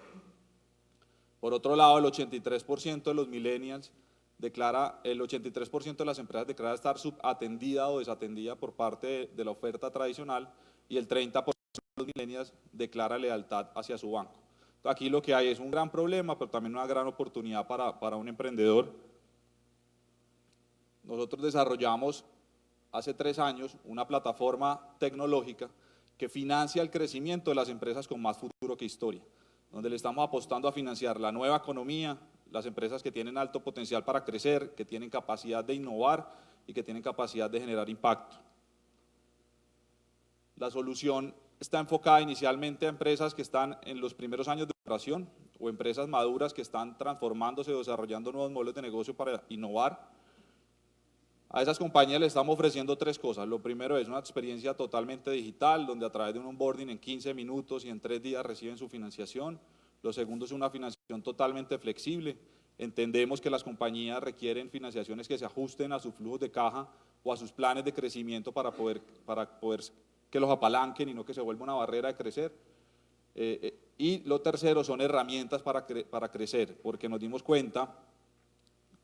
Por otro lado, el 83% de los millennials el 83% de las empresas declara estar subatendida o desatendida por parte de la oferta tradicional y el 30% de los millennials declara lealtad hacia su banco. Aquí lo que hay es un gran problema, pero también una gran oportunidad para un emprendedor. Nosotros desarrollamos hace 3 años una plataforma tecnológica que financia el crecimiento de las empresas con más futuro que historia, donde le estamos apostando a financiar la nueva economía, las empresas que tienen alto potencial para crecer, que tienen capacidad de innovar y que tienen capacidad de generar impacto. La solución está enfocada inicialmente a empresas que están en los primeros años de operación o empresas maduras que están transformándose o desarrollando nuevos modelos de negocio para innovar. A esas compañías le estamos ofreciendo 3 cosas. Lo primero es una experiencia totalmente digital, donde a través de un onboarding en 15 minutos y en 3 días reciben su financiación. Lo segundo es una financiación totalmente flexible. Entendemos que las compañías requieren financiaciones que se ajusten a sus flujos de caja o a sus planes de crecimiento para poder que los apalanquen y no que se vuelva una barrera de crecer. Y lo tercero son herramientas para crecer, porque nos dimos cuenta,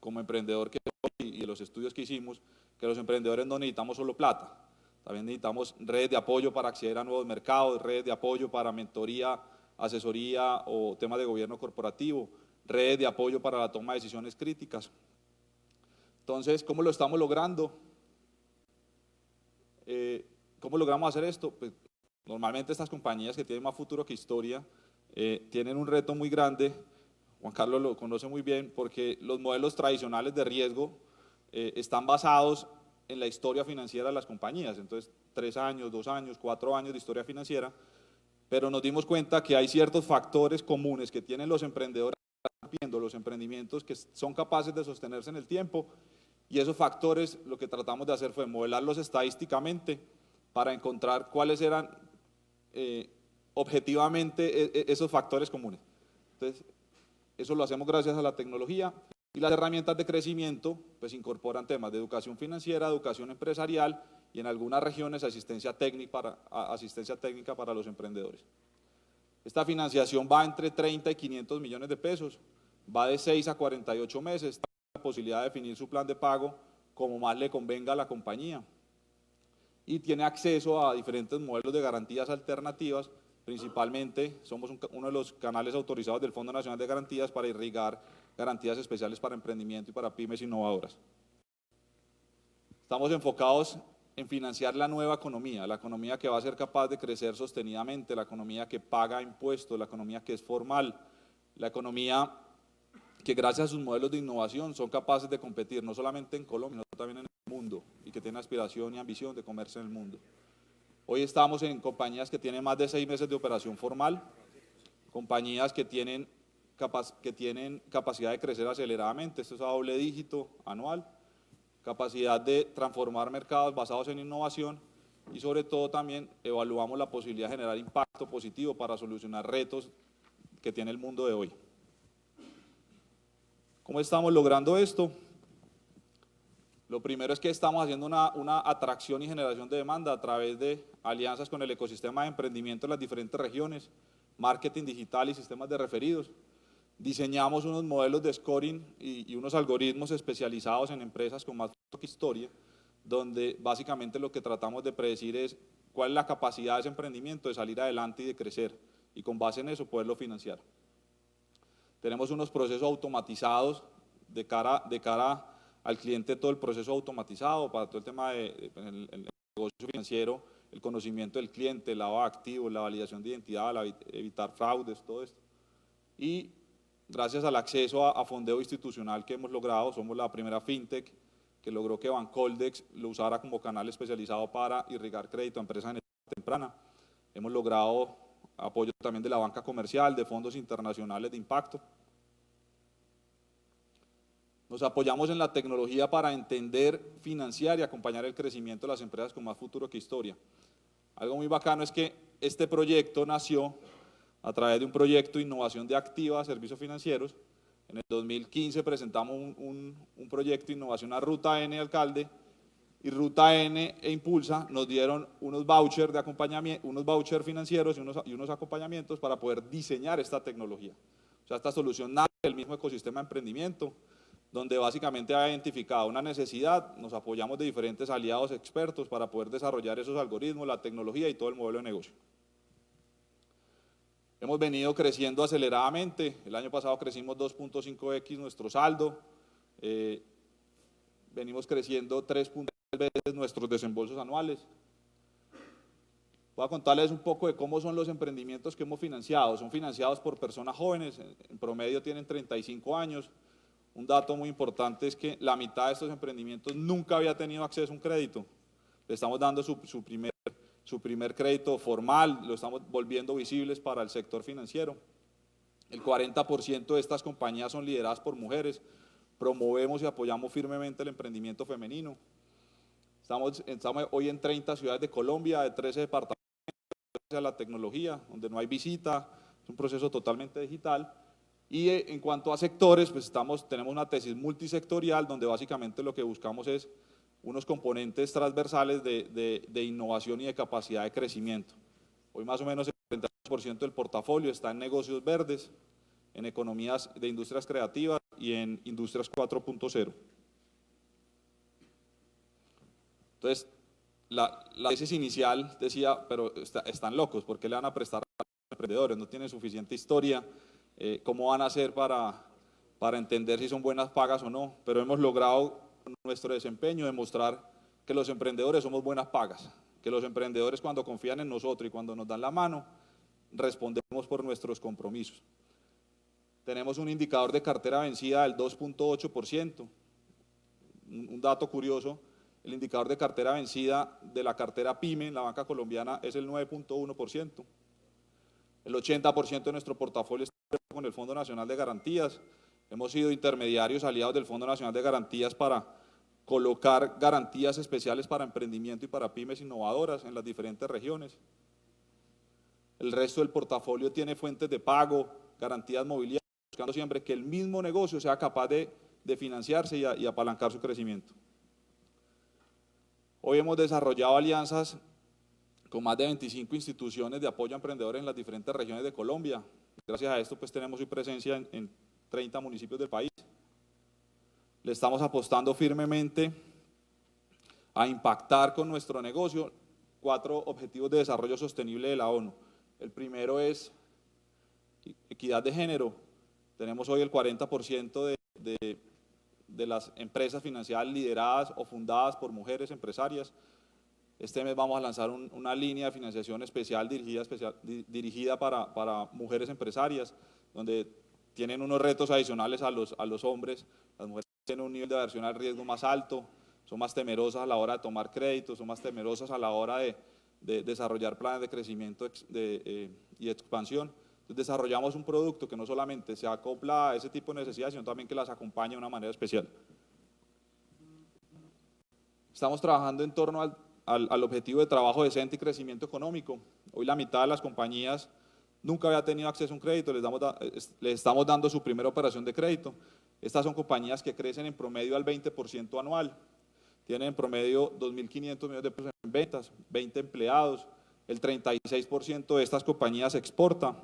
como emprendedor que soy y los estudios que hicimos, que los emprendedores no necesitamos solo plata, también necesitamos redes de apoyo para acceder a nuevos mercados, redes de apoyo para mentoría, asesoría o temas de gobierno corporativo, redes de apoyo para la toma de decisiones críticas. Entonces, ¿cómo lo estamos logrando? ¿Cómo logramos hacer esto? Pues, normalmente estas compañías que tienen más futuro que historia tienen un reto muy grande. Juan Carlos lo conoce muy bien, porque los modelos tradicionales de riesgo están basados en la historia financiera de las compañías. Entonces, 3 años, 2 años, 4 años de historia financiera, pero nos dimos cuenta que hay ciertos factores comunes que tienen los emprendedores, los emprendimientos que son capaces de sostenerse en el tiempo, y esos factores lo que tratamos de hacer fue modelarlos estadísticamente para encontrar cuáles eran objetivamente esos factores comunes. Entonces, eso lo hacemos gracias a la tecnología, y las herramientas de crecimiento pues incorporan temas de educación financiera, educación empresarial y en algunas regiones asistencia técnica para los emprendedores. Esta financiación va entre 30 y 500 millones de pesos, va de 6 a 48 meses, la posibilidad de definir su plan de pago como más le convenga a la compañía. Y tiene acceso a diferentes modelos de garantías alternativas, principalmente somos uno de los canales autorizados del Fondo Nacional de Garantías para irrigar garantías especiales para emprendimiento y para pymes innovadoras. Estamos enfocados en financiar la nueva economía, la economía que va a ser capaz de crecer sostenidamente, la economía que paga impuestos, la economía que es formal, la economía que gracias a sus modelos de innovación son capaces de competir no solamente en Colombia, sino también en el mundo y que tiene aspiración y ambición de comerse en el mundo. Hoy estamos en compañías que tienen más de 6 meses de operación formal, compañías que tienen capacidad de crecer aceleradamente, esto es a doble dígito anual, capacidad de transformar mercados basados en innovación y sobre todo también evaluamos la posibilidad de generar impacto positivo para solucionar retos que tiene el mundo de hoy. ¿Cómo estamos logrando esto? Lo primero es que estamos haciendo una atracción y generación de demanda a través de alianzas con el ecosistema de emprendimiento en las diferentes regiones, marketing digital y sistemas de referidos. Diseñamos unos modelos de scoring y unos algoritmos especializados en empresas con más futuro que historia, donde básicamente lo que tratamos de predecir es cuál es la capacidad de ese emprendimiento de salir adelante y de crecer, y con base en eso poderlo financiar. Tenemos unos procesos automatizados de cara al cliente, todo el proceso automatizado para todo el tema del negocio financiero, el conocimiento del cliente, el lavado de activos, la validación de identidad, evitar fraudes, todo esto. Y gracias al acceso a fondeo institucional que hemos logrado, somos la primera fintech que logró que Bancoldex lo usara como canal especializado para irrigar crédito a empresas en etapa temprana. Hemos logrado apoyo también de la banca comercial, de fondos internacionales de impacto. Nos apoyamos en la tecnología para entender, financiar y acompañar el crecimiento de las empresas con más futuro que historia. Algo muy bacano es que este proyecto nació a través de un proyecto de innovación de activa, servicios financieros. En el 2015 presentamos un proyecto de innovación a Ruta N, alcalde, y Ruta N e Impulsa nos dieron unos vouchers de acompañamiento, unos vouchers financieros y unos acompañamientos para poder diseñar esta tecnología. O sea, esta solución nace del mismo ecosistema de emprendimiento, donde básicamente ha identificado una necesidad, nos apoyamos de diferentes aliados expertos para poder desarrollar esos algoritmos, la tecnología y todo el modelo de negocio. Hemos venido creciendo aceleradamente, el año pasado crecimos 2.5x nuestro saldo, venimos creciendo 3.3 veces nuestros desembolsos anuales. Voy a contarles un poco de cómo son los emprendimientos que hemos financiado. Son financiados por personas jóvenes, en promedio tienen 35 años. Un dato muy importante es que la mitad de estos emprendimientos nunca había tenido acceso a un crédito. Le estamos dando su primer crédito formal, lo estamos volviendo visibles para el sector financiero. El 40% de estas compañías son lideradas por mujeres. Promovemos y apoyamos firmemente el emprendimiento femenino. Estamos hoy en 30 ciudades de Colombia, de 13 departamentos, a la tecnología, donde no hay visita, es un proceso totalmente digital. Y en cuanto a sectores, pues tenemos una tesis multisectorial, donde básicamente lo que buscamos es unos componentes transversales de innovación y de capacidad de crecimiento. Hoy más o menos el 30% del portafolio está en negocios verdes, en economías de industrias creativas y en industrias 4.0. Entonces, la tesis inicial decía, pero están locos, ¿por qué le van a prestar a los emprendedores? No tienen suficiente historia, ¿cómo van a hacer para entender si son buenas pagas o no? Pero hemos logrado con nuestro desempeño demostrar que los emprendedores somos buenas pagas, que los emprendedores cuando confían en nosotros y cuando nos dan la mano, respondemos por nuestros compromisos. Tenemos un indicador de cartera vencida del 2.8%. Un dato curioso, el indicador de cartera vencida de la cartera PYME en la banca colombiana es el 9.1%. El 80% de nuestro portafolio está con el Fondo Nacional de Garantías. Hemos sido intermediarios aliados del Fondo Nacional de Garantías para colocar garantías especiales para emprendimiento y para pymes innovadoras en las diferentes regiones. El resto del portafolio tiene fuentes de pago, garantías mobiliarias, buscando siempre que el mismo negocio sea capaz de financiarse y apalancar su crecimiento. Hoy hemos desarrollado alianzas con más de 25 instituciones de apoyo a emprendedores en las diferentes regiones de Colombia. Gracias a esto pues tenemos hoy presencia en 30 municipios del país. Le estamos apostando firmemente a impactar con nuestro negocio 4 objetivos de desarrollo sostenible de la ONU. El primero es equidad de género. Tenemos hoy el 40% de las empresas financiadas lideradas o fundadas por mujeres empresarias. Este mes vamos a lanzar una línea de financiación especial dirigida para mujeres empresarias, donde tienen unos retos adicionales a los hombres. Las mujeres tienen un nivel de aversión al riesgo más alto, son más temerosas a la hora de tomar créditos, son más temerosas a la hora de desarrollar planes de crecimiento y expansión. Entonces desarrollamos un producto que no solamente se acopla a ese tipo de necesidades, sino también que las acompaña de una manera especial. Estamos trabajando en torno al objetivo de trabajo decente y crecimiento económico. Hoy la mitad de las compañías nunca había tenido acceso a un crédito, les estamos dando su primera operación de crédito. Estas son compañías que crecen en promedio al 20% anual, tienen en promedio 2.500 millones de pesos en ventas, 20 empleados, el 36% de estas compañías exporta,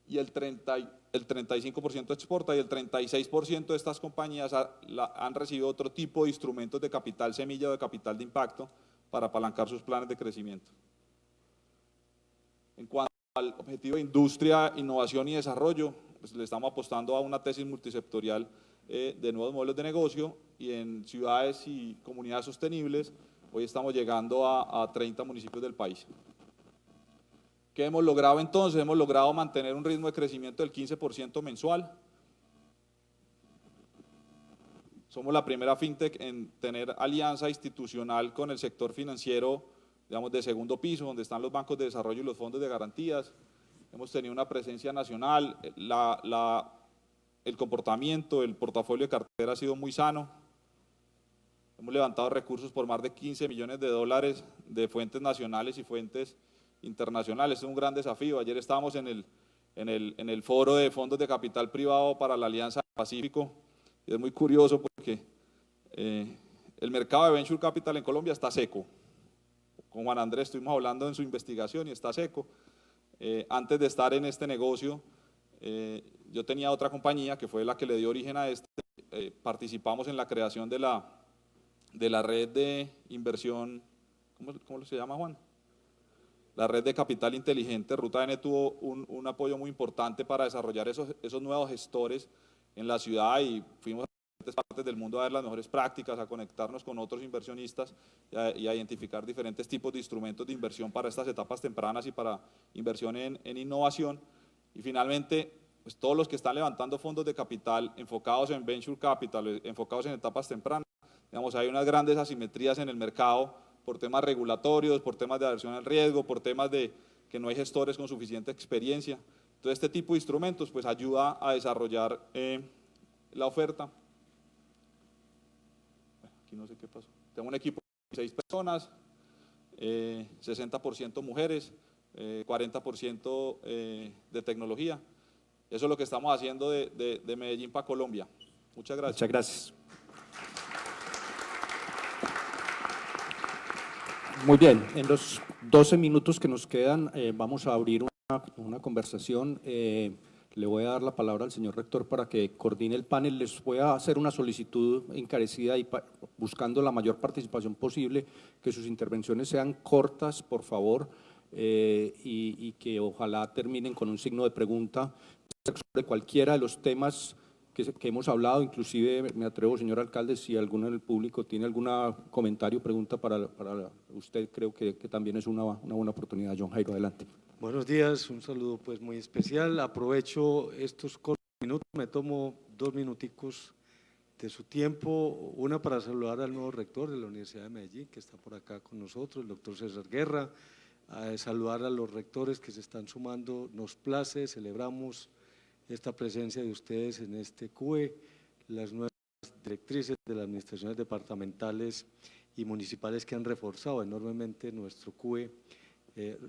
y el 35% exporta, y el 36% de estas compañías han recibido otro tipo de instrumentos de capital semilla o de capital de impacto para apalancar sus planes de crecimiento. En cuanto al objetivo de industria, innovación y desarrollo, pues le estamos apostando a una tesis multisectorial de nuevos modelos de negocio, y en ciudades y comunidades sostenibles hoy estamos llegando a 30 municipios del país. ¿Qué hemos logrado entonces? Hemos logrado mantener un ritmo de crecimiento del 15% mensual. Somos la primera fintech en tener alianza institucional con el sector financiero, digamos, de segundo piso, donde están los bancos de desarrollo y los fondos de garantías. Hemos tenido una presencia nacional, el comportamiento, el portafolio de cartera ha sido muy sano. Hemos levantado recursos por más de 15 millones de dólares de fuentes nacionales y fuentes internacionales. Es un gran desafío. Ayer estábamos en el foro de fondos de capital privado para la Alianza del Pacífico, y es muy curioso porque el mercado de Venture Capital en Colombia está seco. Con Juan Andrés estuvimos hablando en su investigación y está seco. Antes de estar en este negocio, yo tenía otra compañía que fue la que le dio origen a este. Participamos en la creación de la red de inversión, ¿cómo se llama, Juan? La red de capital inteligente. Ruta N tuvo un apoyo muy importante para desarrollar esos nuevos gestores en la ciudad, y fuimos a diferentes partes del mundo a ver las mejores prácticas, a conectarnos con otros inversionistas y a identificar diferentes tipos de instrumentos de inversión para estas etapas tempranas y para inversión en innovación. Y finalmente, pues todos los que están levantando fondos de capital enfocados en Venture Capital, enfocados en etapas tempranas, digamos, hay unas grandes asimetrías en el mercado por temas regulatorios, por temas de aversión al riesgo, por temas de que no hay gestores con suficiente experiencia. Entonces, este tipo de instrumentos pues ayuda a desarrollar la oferta. Aquí no sé qué pasó. Tengo un equipo de 6 personas, 60% mujeres, 40% de tecnología. Eso es lo que estamos haciendo de Medellín para Colombia. Muchas gracias. Muchas gracias. Muy bien, en los 12 minutos que nos quedan vamos a abrir una conversación. Le voy a dar la palabra al señor rector para que coordine el panel. Les voy a hacer una solicitud encarecida y buscando la mayor participación posible, que sus intervenciones sean cortas, por favor, y que ojalá terminen con un signo de pregunta sobre cualquiera de los temas que hemos hablado. Inclusive me atrevo, señor alcalde, si alguno del público tiene algún comentario o pregunta para usted, creo que también es una buena oportunidad. John Jairo, adelante. Buenos días, un saludo pues muy especial. Aprovecho estos cortos minutos, me tomo 2 minuticos de su tiempo, una para saludar al nuevo rector de la Universidad de Medellín, que está por acá con nosotros, el doctor César Guerra, saludar a los rectores que se están sumando. Nos place, celebramos esta presencia de ustedes en este CUE, las nuevas directrices de las administraciones departamentales y municipales que han reforzado enormemente nuestro CUE,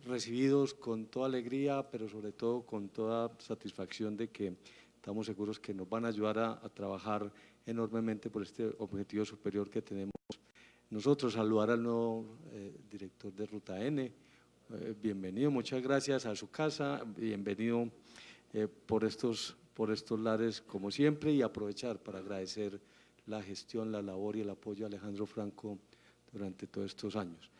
recibidos con toda alegría, pero sobre todo con toda satisfacción de que estamos seguros que nos van a ayudar a trabajar enormemente por este objetivo superior que tenemos nosotros. Saludar al nuevo director de Ruta N, bienvenido, muchas gracias a su casa, bienvenido por estos lares como siempre, y aprovechar para agradecer la gestión, la labor y el apoyo a Alejandro Franco durante todos estos años.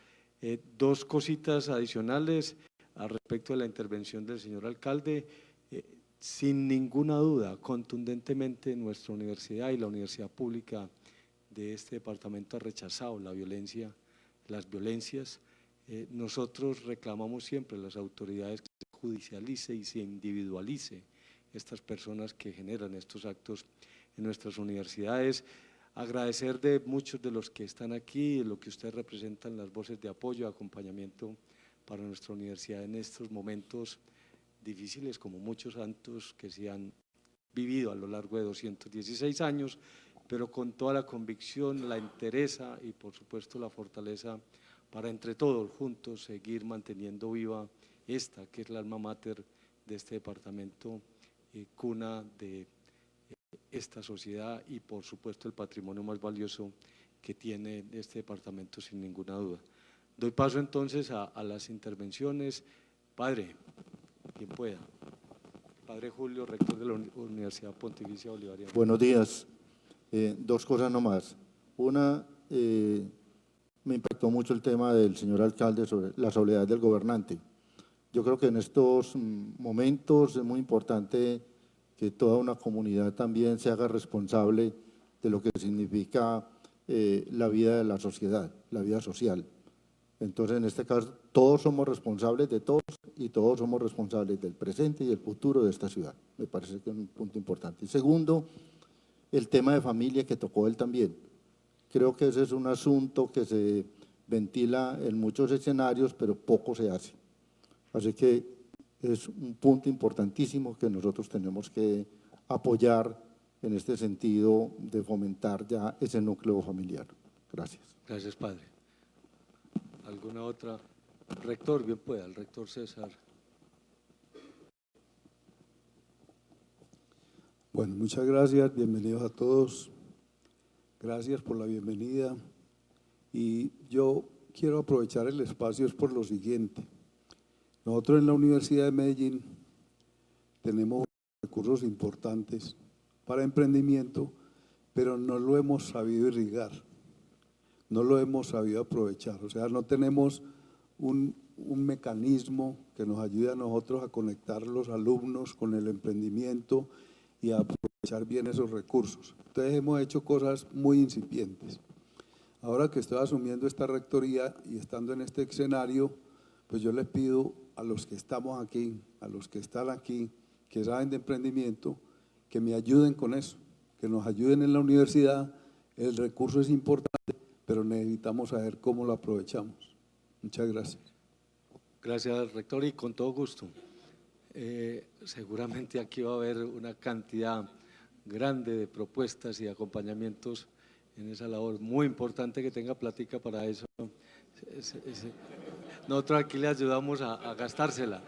Dos cositas adicionales al respecto de la intervención del señor alcalde. Sin ninguna duda, contundentemente nuestra universidad y la universidad pública de este departamento ha rechazado la violencia, las violencias. Nosotros reclamamos siempre a las autoridades que se judicialice y se individualice estas personas que generan estos actos en nuestras universidades. Agradecer de muchos de los que están aquí, lo que ustedes representan, las voces de apoyo, acompañamiento para nuestra universidad en estos momentos difíciles, como muchos santos que se han vivido a lo largo de 216 años, pero con toda la convicción, la entereza y por supuesto la fortaleza para entre todos juntos seguir manteniendo viva esta, que es la alma mater de este departamento, cuna de esta sociedad y por supuesto el patrimonio más valioso que tiene este departamento sin ninguna duda. Doy paso entonces a las intervenciones. Padre, quien pueda. Padre Julio, rector de la Universidad Pontificia Bolivariana. Buenos días. Dos cosas nomás. Una, me impactó mucho el tema del señor alcalde sobre la soledad del gobernante. Yo creo que en estos momentos es muy importante que toda una comunidad también se haga responsable de lo que significa la vida de la sociedad, la vida social. Entonces, en este caso, todos somos responsables de todos y todos somos responsables del presente y del futuro de esta ciudad. Me parece que es un punto importante. Y segundo, el tema de familia que tocó él también. Creo que ese es un asunto que se ventila en muchos escenarios, pero poco se hace. Así que es un punto importantísimo que nosotros tenemos que apoyar en este sentido de fomentar ya ese núcleo familiar. Gracias. Gracias, padre. ¿Alguna otra? Rector, bien pueda, el rector César. Bueno, muchas gracias, bienvenidos a todos. Gracias por la bienvenida. Y yo quiero aprovechar el espacio es por lo siguiente. Nosotros en la Universidad de Medellín tenemos recursos importantes para emprendimiento, pero no lo hemos sabido irrigar, no lo hemos sabido aprovechar. O sea, no tenemos un mecanismo que nos ayude a nosotros a conectar los alumnos con el emprendimiento y a aprovechar bien esos recursos. Entonces hemos hecho cosas muy incipientes. Ahora que estoy asumiendo esta rectoría y estando en este escenario, pues yo les pido a los que estamos aquí, a los que están aquí, que saben de emprendimiento, que me ayuden con eso, que nos ayuden en la universidad. El recurso es importante, pero necesitamos saber cómo lo aprovechamos. Muchas gracias. Gracias, rector, y con todo gusto. Seguramente aquí va a haber una cantidad grande de propuestas y acompañamientos en esa labor. Muy importante que tenga plática para eso. Nosotros aquí le ayudamos a gastársela,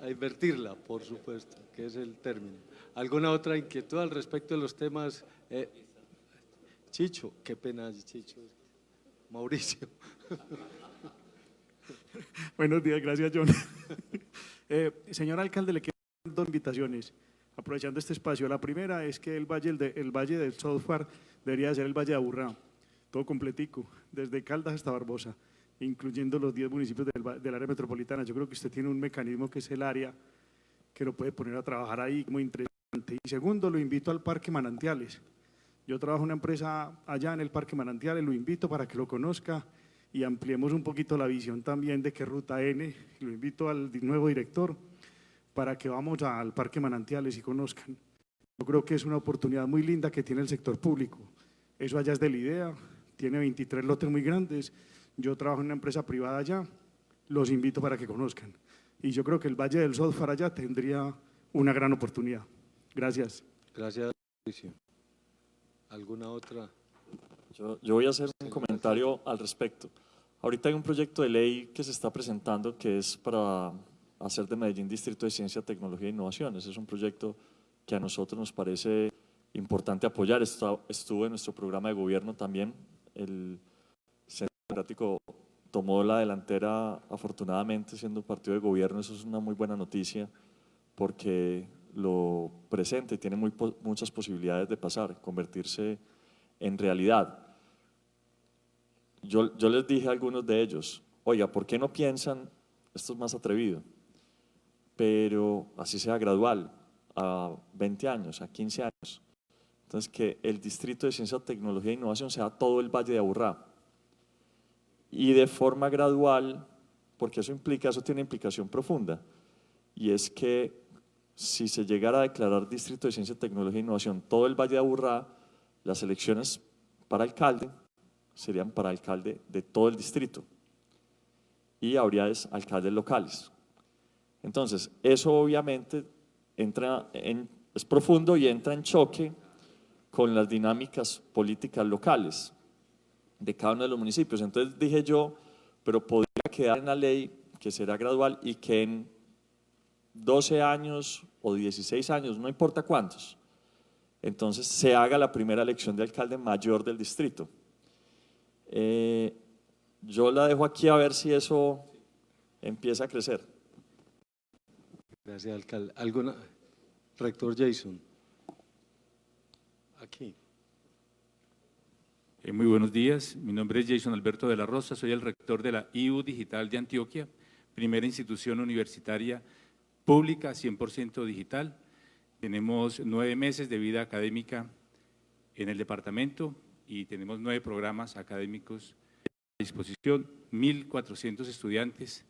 a invertirla, por supuesto, que es el término. ¿Alguna otra inquietud al respecto de los temas? Chicho, qué pena, Chicho. Mauricio. Buenos días, gracias, John. Señor alcalde, le quiero dar dos invitaciones, aprovechando este espacio. La primera es que el Valle del Software debería ser el Valle de Aburrá, todo completico, desde Caldas hasta Barbosa, incluyendo los 10 municipios del área metropolitana. Yo creo que usted tiene un mecanismo que es el área que lo puede poner a trabajar ahí, muy interesante. Y segundo, lo invito al Parque Manantiales. Yo trabajo en una empresa allá en el Parque Manantiales, lo invito para que lo conozca y ampliemos un poquito la visión también de que Ruta N, lo invito al nuevo director para que vamos al Parque Manantiales y conozcan. Yo creo que es una oportunidad muy linda que tiene el sector público. Eso allá es de la idea, tiene 23 lotes muy grandes. Yo trabajo en una empresa privada allá, los invito para que conozcan. Y yo creo que el Valle del Software allá tendría una gran oportunidad. Gracias. Gracias, Mauricio. ¿Alguna otra? Yo voy a hacer un comentario al respecto. Ahorita hay un proyecto de ley que se está presentando que es para hacer de Medellín Distrito de Ciencia, Tecnología e Innovación. Ese es un proyecto que a nosotros nos parece importante apoyar. Estuvo en nuestro programa de gobierno también. El Centro Democrático tomó la delantera, afortunadamente, siendo partido de gobierno. Eso es una muy buena noticia porque lo presenta y tiene muchas posibilidades de pasar, convertirse en realidad. Yo les dije a algunos de ellos, oiga, ¿por qué no piensan, esto es más atrevido, pero así sea gradual, a 20 años, a 15 años? Entonces, que el Distrito de Ciencia, Tecnología e Innovación sea todo el Valle de Aburrá. Y de forma gradual, porque eso tiene implicación profunda, y es que si se llegara a declarar Distrito de Ciencia, Tecnología e Innovación todo el Valle de Aburrá, las elecciones para alcalde serían para alcalde de todo el distrito y habría alcaldes locales. Entonces, eso obviamente es profundo y entra en choque con las dinámicas políticas locales de cada uno de los municipios. Entonces dije yo, pero podría quedar en la ley que será gradual y que en 12 años o 16 años, no importa cuántos, entonces se haga la primera elección de alcalde mayor del distrito. Yo la dejo aquí a ver si eso empieza a crecer. Gracias, alcalde. Rector Jason. Aquí. Muy buenos días, mi nombre es Jason Alberto de la Rosa, soy el rector de la IU Digital de Antioquia, primera institución universitaria pública 100% digital. Tenemos 9 meses de vida académica en el departamento y tenemos 9 programas académicos a disposición, 1.400 estudiantes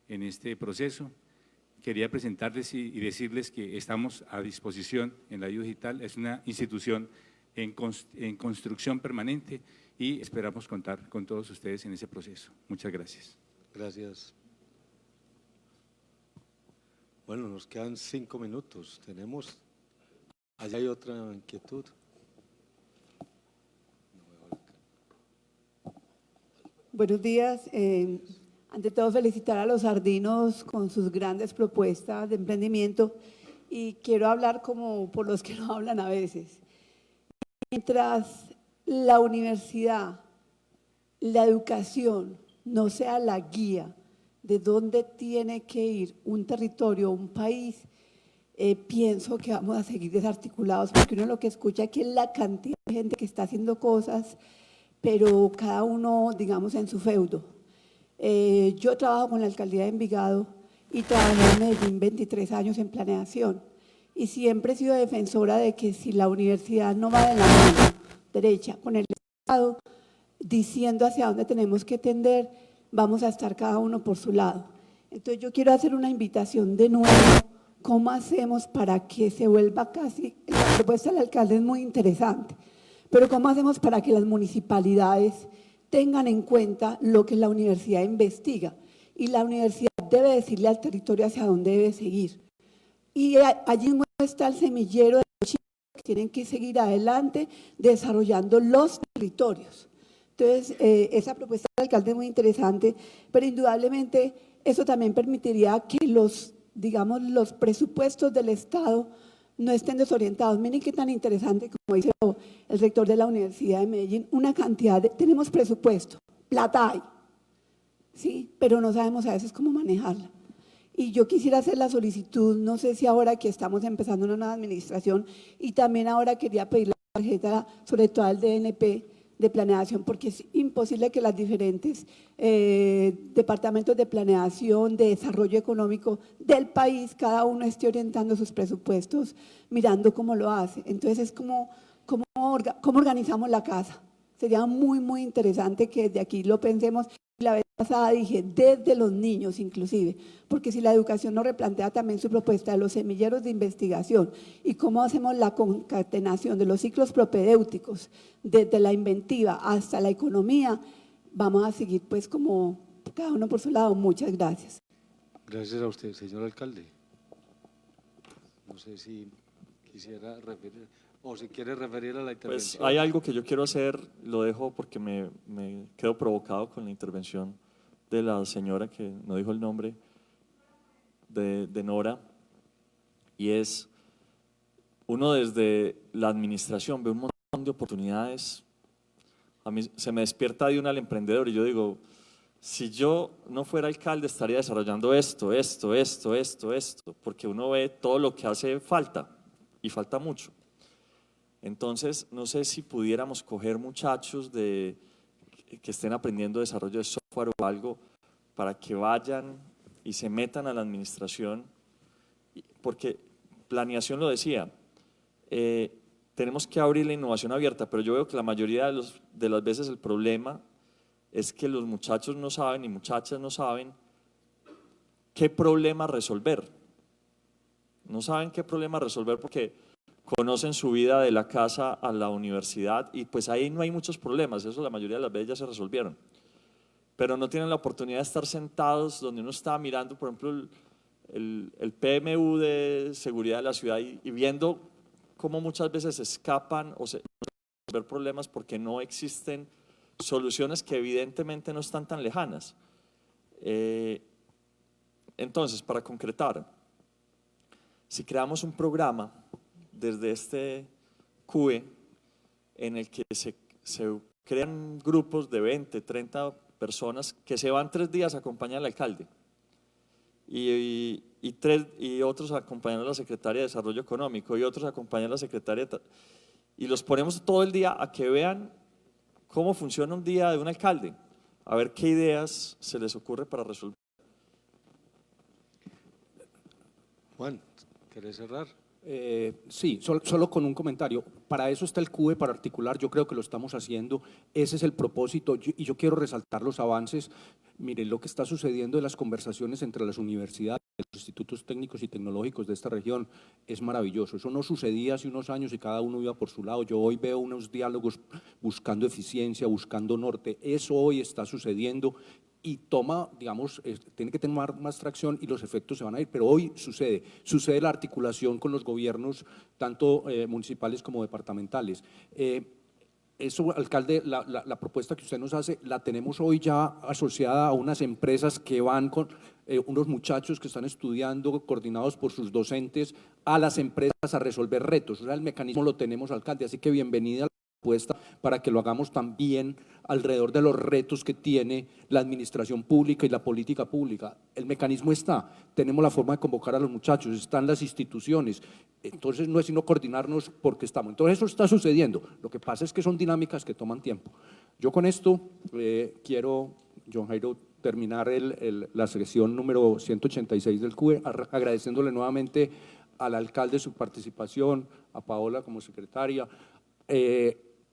en este proceso. Quería presentarles y decirles que estamos a disposición en la IU Digital, es una institución en construcción permanente y esperamos contar con todos ustedes en ese proceso. Muchas gracias. Gracias. Bueno, nos quedan 5 minutos. Allá hay otra inquietud. Buenos días. Ante todo, felicitar a los sardinos con sus grandes propuestas de emprendimiento y quiero hablar como por los que no hablan a veces. Mientras la universidad, la educación no sea la guía de dónde tiene que ir un territorio, un país, pienso que vamos a seguir desarticulados, porque uno lo que escucha aquí es la cantidad de gente que está haciendo cosas, pero cada uno, digamos, en su feudo. Yo trabajo con la alcaldía de Envigado y trabajé en Medellín 23 años en planeación. Y siempre he sido defensora de que si la universidad no va de la mano derecha con el Estado, diciendo hacia dónde tenemos que tender, vamos a estar cada uno por su lado. Entonces yo quiero hacer una invitación de nuevo, ¿cómo hacemos para que se vuelva casi, la propuesta del alcalde es muy interesante, pero cómo hacemos para que las municipalidades tengan en cuenta lo que la universidad investiga? Y la universidad debe decirle al territorio hacia dónde debe seguir. Y allí mismo está el semillero de los chicos que tienen que seguir adelante desarrollando los territorios. Entonces, esa propuesta del alcalde es muy interesante, pero indudablemente eso también permitiría que los presupuestos del Estado no estén desorientados. Miren qué tan interesante, como dice el rector de la Universidad de Medellín, tenemos presupuesto, plata hay, ¿sí? Pero no sabemos a veces cómo manejarla. Y yo quisiera hacer la solicitud, no sé si ahora que estamos empezando una nueva administración, y también ahora quería pedir la tarjeta, sobre todo al DNP de planeación, porque es imposible que los diferentes departamentos de planeación, de desarrollo económico del país, cada uno esté orientando sus presupuestos, mirando cómo lo hace. Entonces es cómo organizamos la casa. Sería muy, muy interesante que desde aquí lo pensemos. La vez pasada dije, desde los niños inclusive, porque si la educación no replantea también su propuesta de los semilleros de investigación y cómo hacemos la concatenación de los ciclos propedéuticos, desde la inventiva hasta la economía, vamos a seguir pues como cada uno por su lado. Muchas gracias. Gracias a usted, señor alcalde. No sé si quisiera referir o si quiere referir a la intervención. Pues hay algo que yo quiero hacer, lo dejo porque me quedo provocado con la intervención de la señora que no dijo el nombre, de Nora, y es, uno desde la administración ve un montón de oportunidades. A mí se me despierta de una al emprendedor y yo digo, Si yo no fuera alcalde estaría desarrollando esto, porque uno ve todo lo que hace falta, y falta mucho. Entonces, no sé si pudiéramos coger muchachos que estén aprendiendo desarrollo de software o algo, para que vayan y se metan a la administración, porque planeación lo decía, tenemos que abrir la innovación abierta, pero yo veo que la mayoría de las veces el problema es que los muchachos no saben y muchachas no saben qué problema resolver. No saben qué problema resolver porque conocen su vida de la casa a la universidad y pues ahí no hay muchos problemas, eso la mayoría de las veces ya se resolvieron. Pero no tienen la oportunidad de estar sentados donde uno está mirando, por ejemplo, el PMU de seguridad de la ciudad y viendo cómo muchas veces se escapan o se resolver problemas porque no existen soluciones que evidentemente no están tan lejanas. Entonces, para concretar, si creamos un programa desde este CUE en el que se crean grupos de 20, 30 personas que se van 3 días a acompañar al alcalde y otros a acompañar a la secretaria de Desarrollo Económico y otros a acompañar a la secretaria y los ponemos todo el día a que vean cómo funciona un día de un alcalde, a ver qué ideas se les ocurre para resolver. Juan, ¿querés cerrar? Sí, solo con un comentario. Para eso está el CUE, para articular, yo creo que lo estamos haciendo, ese es el propósito y yo quiero resaltar los avances. Miren, lo que está sucediendo en las conversaciones entre las universidades, los institutos técnicos y tecnológicos de esta región es maravilloso. Eso no sucedía hace unos años y cada uno iba por su lado. Yo hoy veo unos diálogos buscando eficiencia, buscando norte. Eso hoy está sucediendo y toma, digamos, tiene que tomar más tracción y los efectos se van a ir, pero hoy sucede la articulación con los gobiernos, tanto municipales como departamentales. Eso, alcalde, la propuesta que usted nos hace, la tenemos hoy ya asociada a unas empresas que van con unos muchachos que están estudiando, coordinados por sus docentes, a las empresas a resolver retos. O sea, el mecanismo lo tenemos, alcalde, así que bienvenida a la propuesta para que lo hagamos también alrededor de los retos que tiene la administración pública y la política pública. El mecanismo está, tenemos la forma de convocar a los muchachos, están las instituciones, entonces no es sino coordinarnos porque estamos. Entonces eso está sucediendo, lo que pasa es que son dinámicas que toman tiempo. Yo con esto quiero, John Jairo, terminar la sesión número 186 del CUE, agradeciéndole nuevamente al alcalde su participación, a Paola como secretaria,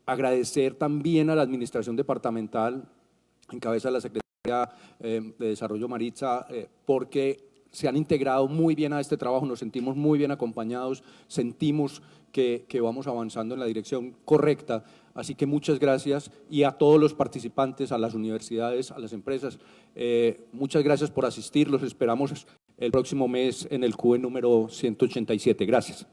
agradecer también a la administración departamental, en cabeza de la Secretaría de Desarrollo Maritza, porque se han integrado muy bien a este trabajo, nos sentimos muy bien acompañados, sentimos que vamos avanzando en la dirección correcta, así que muchas gracias y a todos los participantes, a las universidades, a las empresas, muchas gracias por asistir, los esperamos el próximo mes en el CUE número 187. Gracias.